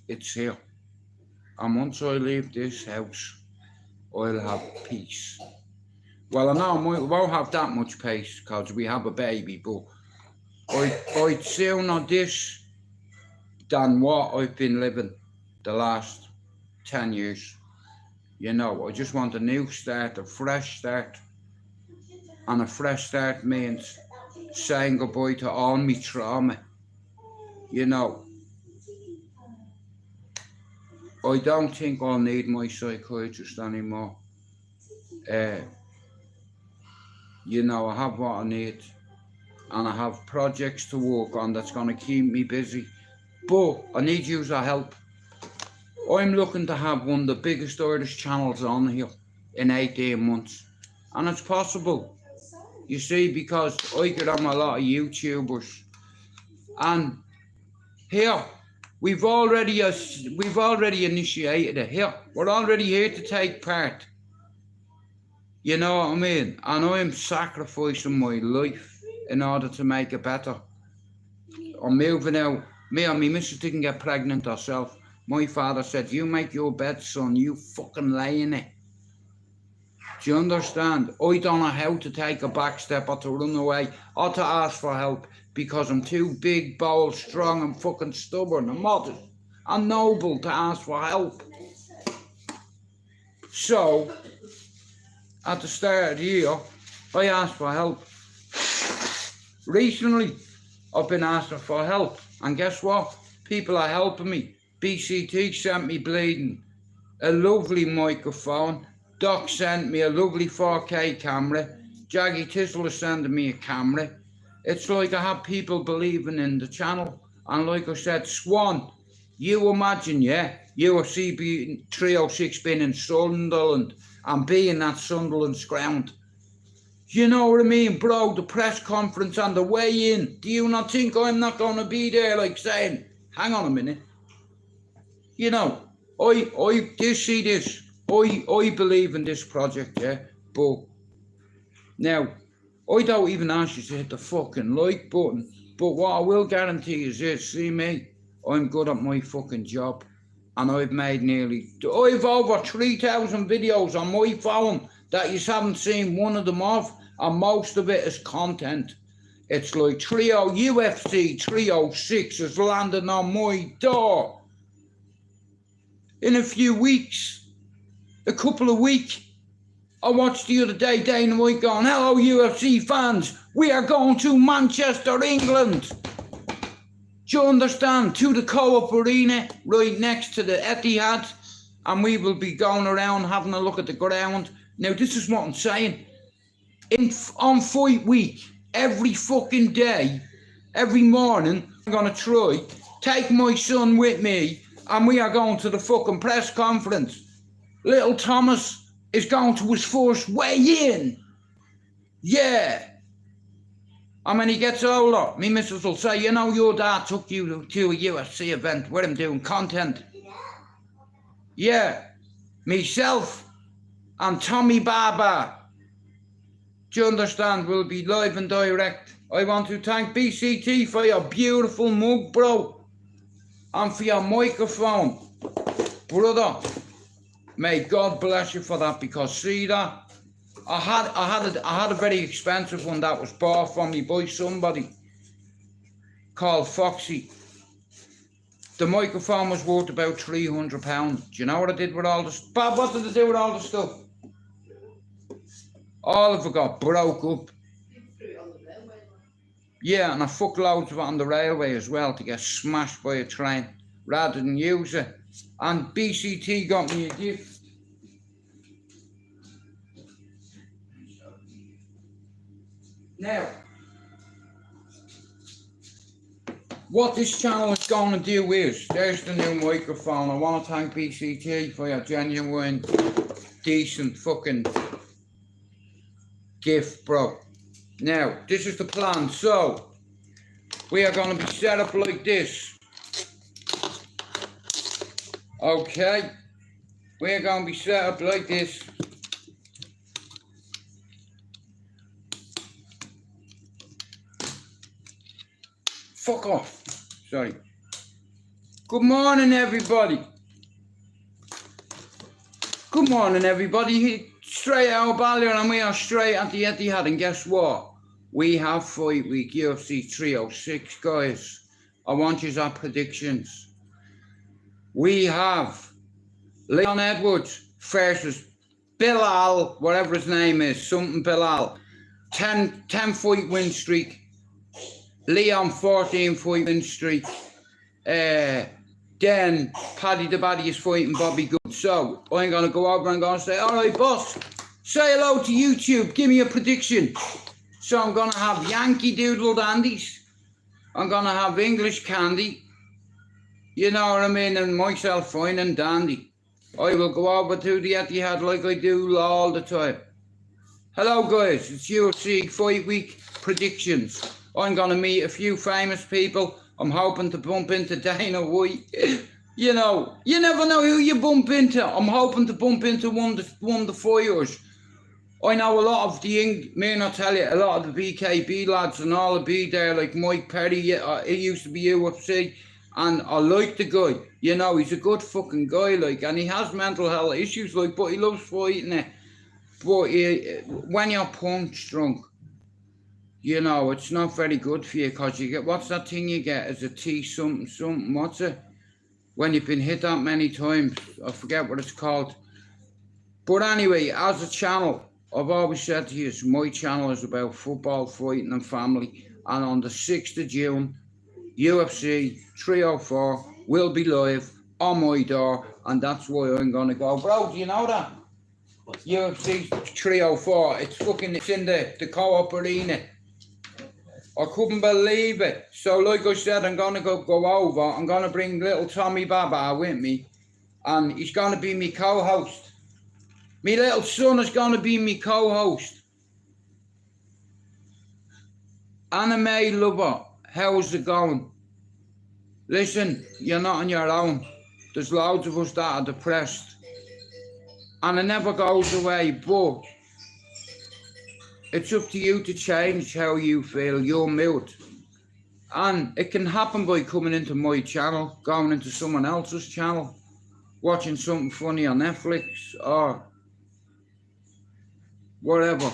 It's here. And once I leave this house, I'll have peace. Well, I know I won't have that much peace because we have a baby, but I'd sooner this than what I've been living the last 10 years. You know, I just want a new start, a fresh start. And a fresh start means saying goodbye to all my trauma. You know, I don't think I'll need my psychiatrist anymore. You know, I have what I need, and I have projects to work on that's going to keep me busy. But I need your help. I'm looking to have one of the biggest Irish channels on here in 18 months. And it's possible. You see, because I get on a lot of YouTubers, and here we've already initiated it. Here we're already here to take part. You know what I mean? And I'm sacrificing my life in order to make it better. I'm moving out. Me and my missus didn't get pregnant herself. My father said, "You make your bed, son. You fucking lay in it." Do you understand? I don't know how to take a back step or to run away or to ask for help because I'm too big, bold, strong and fucking stubborn and modest and noble to ask for help. So, at the start of the year, I asked for help. Recently, I've been asking for help, and guess what? People are helping me. BCT sent me bleeding a lovely microphone. Doc sent me a lovely 4K camera. Jaggy Thistle is sending me a camera. It's like I have people believing in the channel. And like I said, Swan, you imagine, yeah, UFC 306 being in Sunderland and being at Sunderland's ground. You know what I mean, bro? The press conference and the weigh-in. Do you not think I'm not going to be there, like saying, hang on a minute. You know, I believe in this project, yeah, but now, I don't even ask you to hit the fucking like button, but what I will guarantee is this, see me, I'm good at my fucking job, and I've over 3,000 videos on my phone that you haven't seen one of them of, and most of it is content. It's like UFC 306 is landing on my door in a few weeks. A couple of weeks. I watched the other day Dana White going, "Hello UFC fans, we are going to Manchester, England." Do you understand? To the Co-op Arena, right next to the Etihad, and we will be going around having a look at the ground. Now this is what I'm saying. On fight week, every fucking day, every morning, I'm going to try, take my son with me, and we are going to the fucking press conference. Little Thomas is going to his first weigh-in. Yeah. And when he gets older, me missus will say, you know, your dad took you to a UFC event with him doing content. Yeah. Myself and Tommy Barber, do you understand, will be live and direct. I want to thank BCT for your beautiful mug, bro. And for your microphone. Brother, may God bless you for that, because see that? I had a very expensive one that was bought for me by somebody called Foxy. The microphone was worth about £300. Do you know what I did with all the stuff? Bob, what did I do with all the stuff? All of it got broke up. Yeah, and I fucked loads of it on the railway as well to get smashed by a train rather than use it. And BCT got me a gift. Now, what this channel is going to do is, there's the new microphone. I want to thank BCT for your genuine, decent fucking gift, bro. Now, this is the plan. So, we are going to be set up like this. Okay? We are going to be set up like this. Fuck off. Sorry. Good morning, everybody. Good morning, everybody. STRAIGHTOUTTABALLYER, and we are straight at the Etihad. And guess what? We have fight week UFC 306, guys. I want you our predictions. We have Leon Edwards versus Bilal, whatever his name is, something Bilal. 10 fight win streak. Leon 14 fight win streak. Then Paddy the Baddy is fighting Bobby Good. So I'm gonna go over and I'm gonna say, alright boss, say hello to YouTube, give me a prediction. So I'm gonna have Yankee Doodle Dandies. I'm gonna have English Candy. You know what I mean? And myself fine and dandy. I will go over to the Etihad like I do all the time. Hello guys, it's UFC Fight Week predictions. I'm going to meet a few famous people. I'm hoping to bump into Dana White. You know, you never know who you bump into. I'm hoping to bump into one of the fighters. I know a lot of the, I tell you, a lot of the BKB lads and all will be there, like Mike Perry. He used to be UFC. And I like the guy. You know, he's a good fucking guy, like, and he has mental health issues, like, but he loves fighting it. But when you're punch drunk, you know, it's not very good for you, because you get, what's that thing you get as a T something, what's it? When you've been hit that many times, I forget what it's called. But anyway, as a channel, I've always said to you, my channel is about football, fighting and family. And on the 6th of June, UFC 304 will be live on my door, and that's why I'm going to go. Bro, do you know that? UFC 304, it's in the Co-op Arena. I couldn't believe it. So like I said, I'm going to go over. I'm going to bring little Tommy Baba with me, and he's going to be my co-host. My little son is going to be my co-host. Anime lover, how's it going? Listen, you're not on your own. There's loads of us that are depressed. And it never goes away, but it's up to you to change how you feel, your mood. And it can happen by coming into my channel, going into someone else's channel, watching something funny on Netflix or whatever.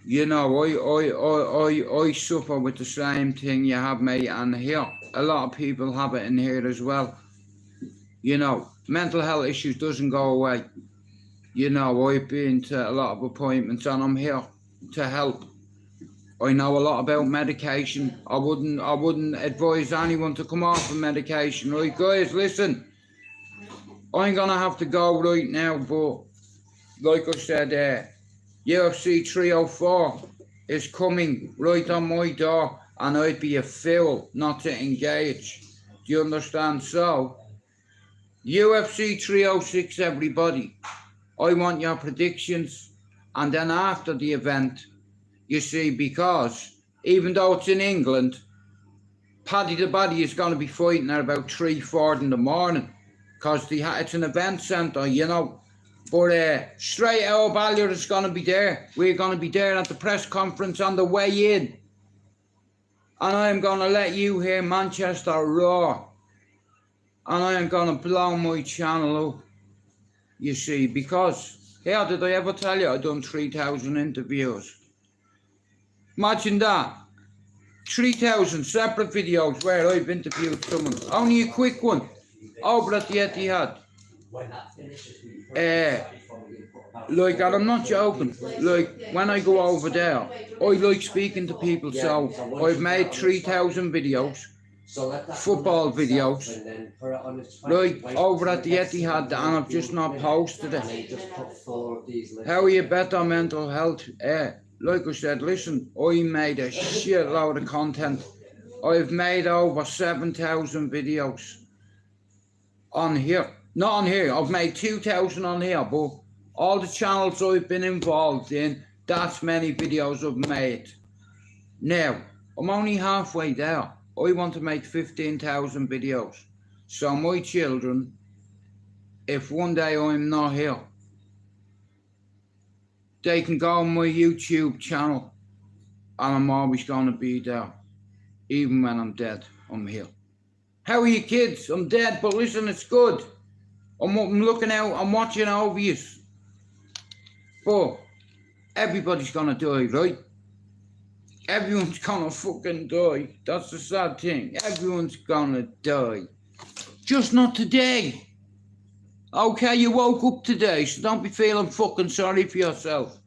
You know, I suffer with the same thing you have, mate, and here, a lot of people have it in here as well. You know, mental health issues doesn't go away. You know, I've been to a lot of appointments and I'm here to help. I know a lot about medication. I wouldn't advise anyone to come off of medication. Right, guys, listen. I'm gonna have to go right now, but like I said, UFC 304 is coming right on my door, and I'd be a fool not to engage. Do you understand? So, UFC 306, everybody. I want your predictions, and then after the event, You see, because even though it's in England, Paddy the Baddy is going to be fighting at about 3:40 in the morning because it's an event centre, you know. But Straight Out Ballyer is going to be there. We're going to be there at the press conference on the way in. And I am going to let you hear Manchester roar. And I am going to blow my channel up, you see, because, yeah, did I ever tell you I done 3,000 interviews? Imagine that. 3,000 separate videos where I've interviewed someone. Only a quick one over at the Etihad. Like, and I'm not joking, like, when I go over there, I like speaking to people, so I've made 3,000 videos, football videos, like, over at the Etihad, and I've just not posted it. How are you better mental health? Like I said, listen, I made a shitload of content. I've made over 7,000 videos on here. Not on here, I've made 2,000 on here, but all the channels I've been involved in, that's many videos I've made. Now, I'm only halfway there. I want to make 15,000 videos. So my children, if one day I'm not here, they can go on my YouTube channel and I'm always going to be there. Even when I'm dead, I'm here. How are you kids? I'm dead, but listen, it's good. I'm looking out, I'm watching over you. But everybody's gonna die, right? Everyone's gonna fucking die. That's the sad thing. Everyone's gonna die. Just not today. Okay, you woke up today, so don't be feeling fucking sorry for yourself.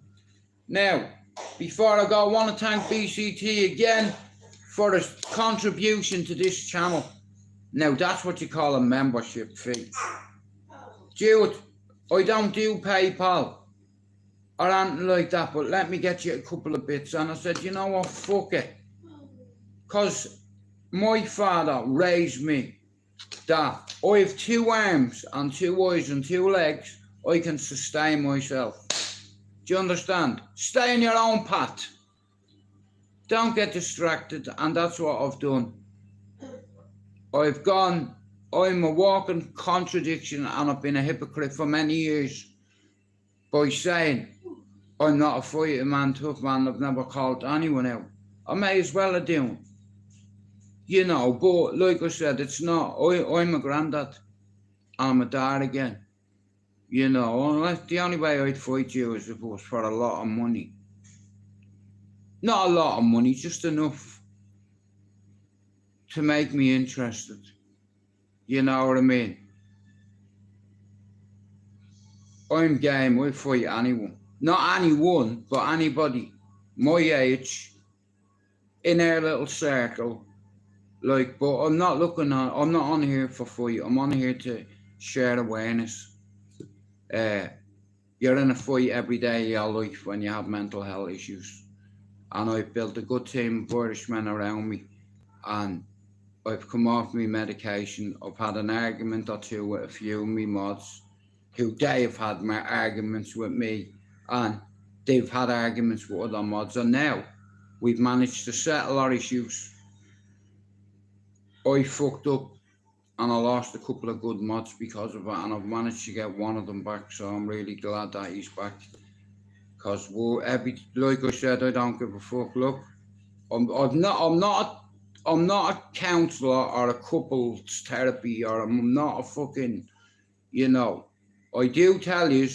Now, before I go, I want to thank BCT again for his contribution to this channel. Now, that's what you call a membership fee. Dude, I don't do PayPal or anything like that, but let me get you a couple of bits. And I said, you know what, fuck it. Because my father raised me that I have 2 arms and 2 eyes and 2 legs, I can sustain myself. Do you understand? Stay on your own path. Don't get distracted, and that's what I've done. I'm a walking contradiction, and I've been a hypocrite for many years by saying I'm not a fighting man, tough man. I've never called anyone out. I may as well have done. You know, but like I said, it's not. I'm a granddad. I'm a dad again. You know, unless the only way I'd fight you is if it was for a lot of money. Not a lot of money, just enough to make me interested. You know what I mean? I'm game, I fight anyone. Not anyone, but anybody my age, in our little circle. Like, but I'm not on here for fight. I'm on here to share awareness. You're in a fight every day of your life when you have mental health issues. And I've built a good team of Irishmen around me. And I've come off my medication. I've had an argument or two with a few of my mods who they have had my arguments with me, and they've had arguments with other mods, and now we've managed to settle our issues. I fucked up and I lost a couple of good mods because of it, and I've managed to get one of them back, so I'm really glad that he's back. Because like I said, I don't give a fuck. Look, I'm not a counsellor or a couples therapy, or I'm not a fucking, you know. I do tell you,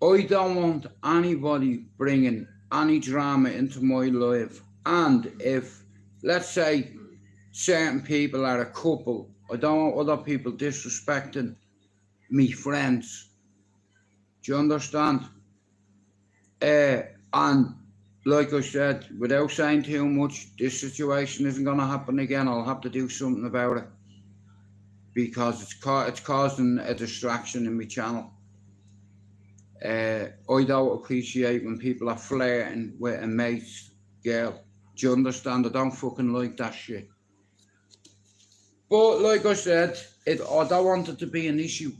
I don't want anybody bringing any drama into my life. And if, let's say, certain people are a couple, I don't want other people disrespecting me friends. Do you understand? And like I said, without saying too much, this situation isn't going to happen again. I'll have to do something about it, because it's causing a distraction in my channel. I don't appreciate when people are flirting with a mate's girl. Do you understand? I don't fucking like that shit. But like I said, I don't want it to be an issue,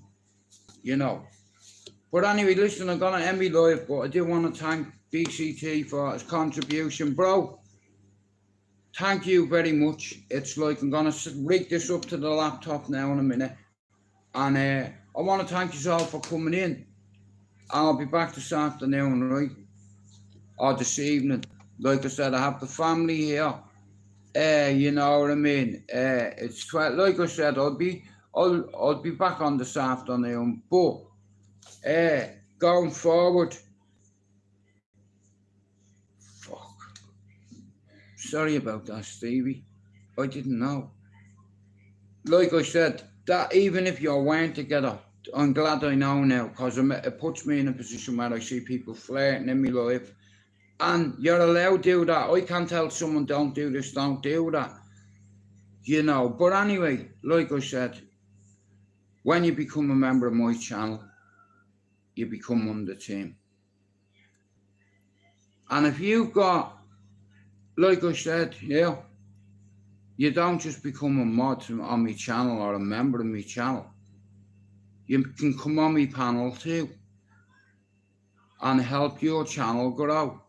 you know. But anyway, listen, I'm going to end my live, but I do want to thank BCT for his contribution, bro. Thank you very much. It's like I'm gonna rig this up to the laptop now in a minute, and I want to thank you all for coming in. I'll be back this afternoon, right? Or this evening. Like I said, I have the family here. You know what I mean? It's 12. Like I said, I'll be back on this afternoon. But going forward, fuck. Sorry about that, Stevie. I didn't know. Like I said, that even if you weren't together, I'm glad I know now, because it puts me in a position where I see people flirting in my life. And you're allowed to do that. I can't tell someone don't do this, don't do that. You know, but anyway, like I said, when you become a member of my channel, you become one of the team. And if you've got, like I said, yeah, you don't just become a mod on my channel or a member of my channel. You can come on my panel too and help your channel grow.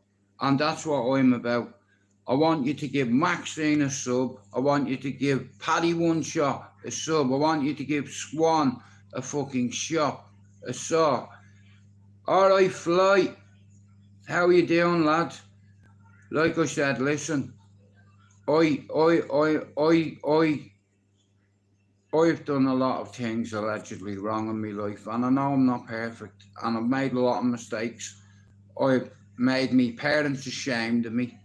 And that's what I'm about. I want you to give Maxine a sub. I want you to give Paddy One Shot a sub. I want you to give Swan a fucking shot, a sub. All right, Fly. How you doing, lad? Like I said, listen. I've done a lot of things allegedly wrong in my life, and I know I'm not perfect, and I've made a lot of mistakes. I've made me parents ashamed of me.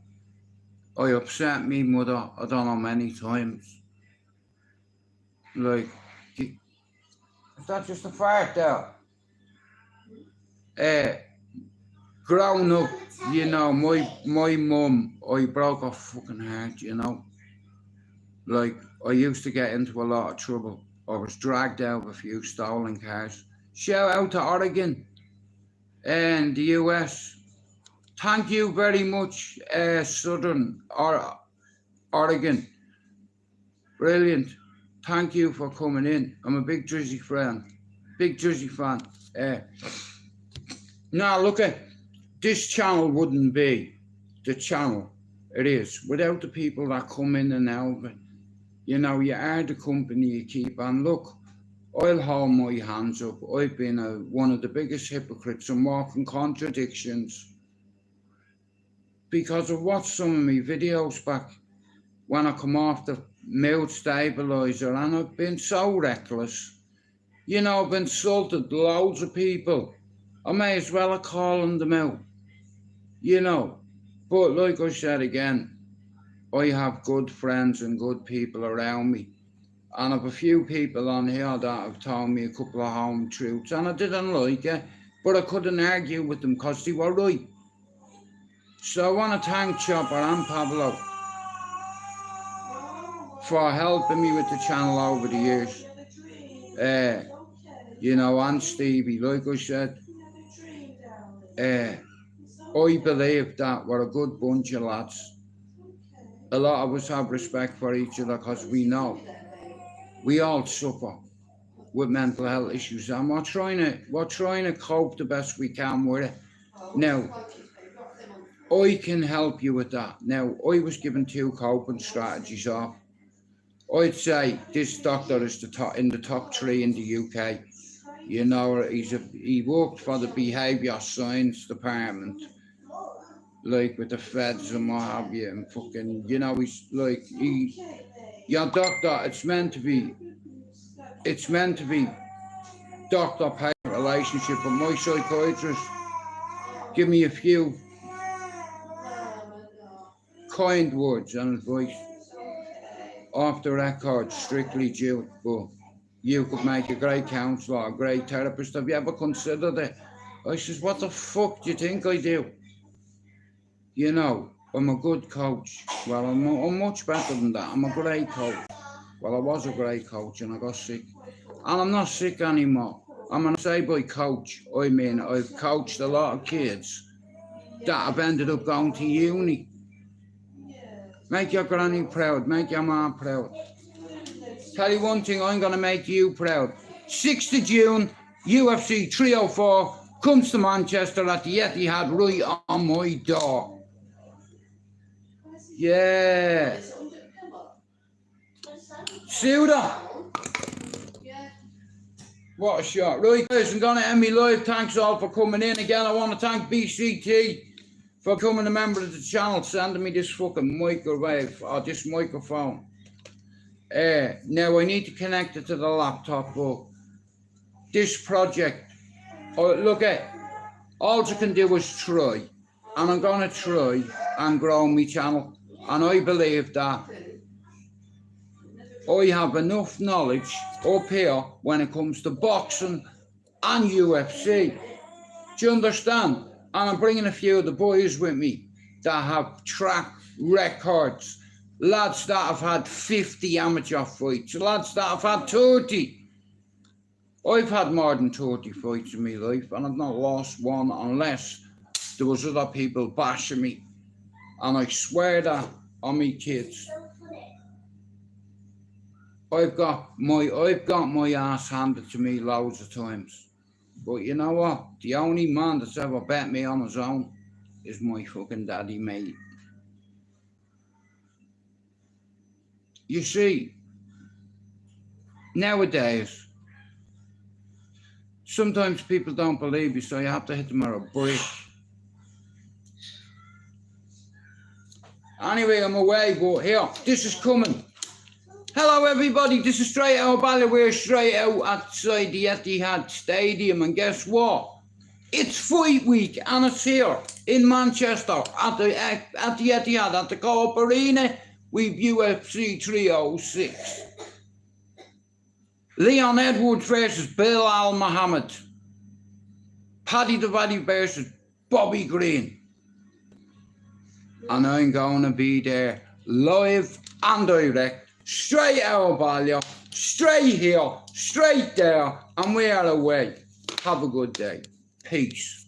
I upset me mother, I don't know, many times. Like, is that just a fart there? Growing up, you know, my mum, I broke her fucking heart, you know. Like, I used to get into a lot of trouble. I was dragged out of a few stolen cars. Shout out to Oregon and the US. Thank you very much, Southern Oregon. Brilliant. Thank you for coming in. I'm a big Jersey fan. Now, look at this channel wouldn't be the channel it is without the people that come in and out. You know, you are the company you keep. And look, I'll hold my hands up. I've been one of the biggest hypocrites and walking contradictions because I've watched some of my videos back when I come off the mood stabilizer, and I've been so reckless. You know, I've insulted loads of people. I may as well have called them out, you know. But like I said again, I have good friends and good people around me. And I have a few people on here that have told me a couple of home truths, and I didn't like it, but I couldn't argue with them because they were right. So I want to thank Chopper and Pablo for helping me with the channel over the years. You know, and Stevie, like I said, I believe that we're a good bunch of lads. A lot of us have respect for each other because we know we all suffer with mental health issues, and we're trying to cope the best we can with it. Now, I can help you with that. Now, I was given 2 coping strategies off. I'd say this doctor is in the top 3 in the UK. You know, he worked for the behaviour science department, like with the feds and what have you, and fucking, you know, he's like, your doctor, it's meant to be doctor-patient relationship, but my psychiatrist give me a few kind words and advice off the record, strictly due, but you could make a great counsellor, a great therapist. Have you ever considered it? I says, what the fuck do you think I do? You know, I'm a good coach. Well, I'm much better than that. I'm a great coach. Well, I was a great coach and I got sick. And I'm not sick anymore. And when I say by coach, I mean I've coached a lot of kids that have ended up going to uni. Make your granny proud, make your mom proud. Tell you one thing, I'm going to make you proud. 6th of June, UFC 304, comes to Manchester at the Etihad right on my door. Yeah. It's under, come on. Suda. Yeah. What a shot. Right, guys, I'm going to end me live. Thanks all for coming in. Again, I want to thank BCT for becoming a member of the channel, sending me this fucking microwave, or this microphone. Now, I need to connect it to the laptop, but this project, look at, all you can do is try. And I'm going to try and grow my channel. And I believe that I have enough knowledge up here when it comes to boxing and UFC. Do you understand? And I'm bringing a few of the boys with me that have track records. Lads that have had 50 amateur fights. Lads that have had 30. I've had more than 30 fights in my life and I've not lost one unless there was other people bashing me. And I swear that on me kids. I've got my ass handed to me loads of times. But you know what? The only man that's ever bet me on his own is my fucking daddy, mate. You see, nowadays, sometimes people don't believe you, so you have to hit them with a brick. Anyway, I'm away, but here, this is coming. Hello everybody, this is STRAIGHTOUTTABALLYER. We're straight out outside the Etihad Stadium, and guess what? It's fight week and it's here in Manchester at the Etihad, at the Co-op Arena with UFC 306. Leon Edwards versus Bilal Muhammad. Paddy the Baddy versus Bobby Green. And I'm going to be there live and direct. Straight out of Ballier, straight here, straight there, and we are away. Have a good day. Peace.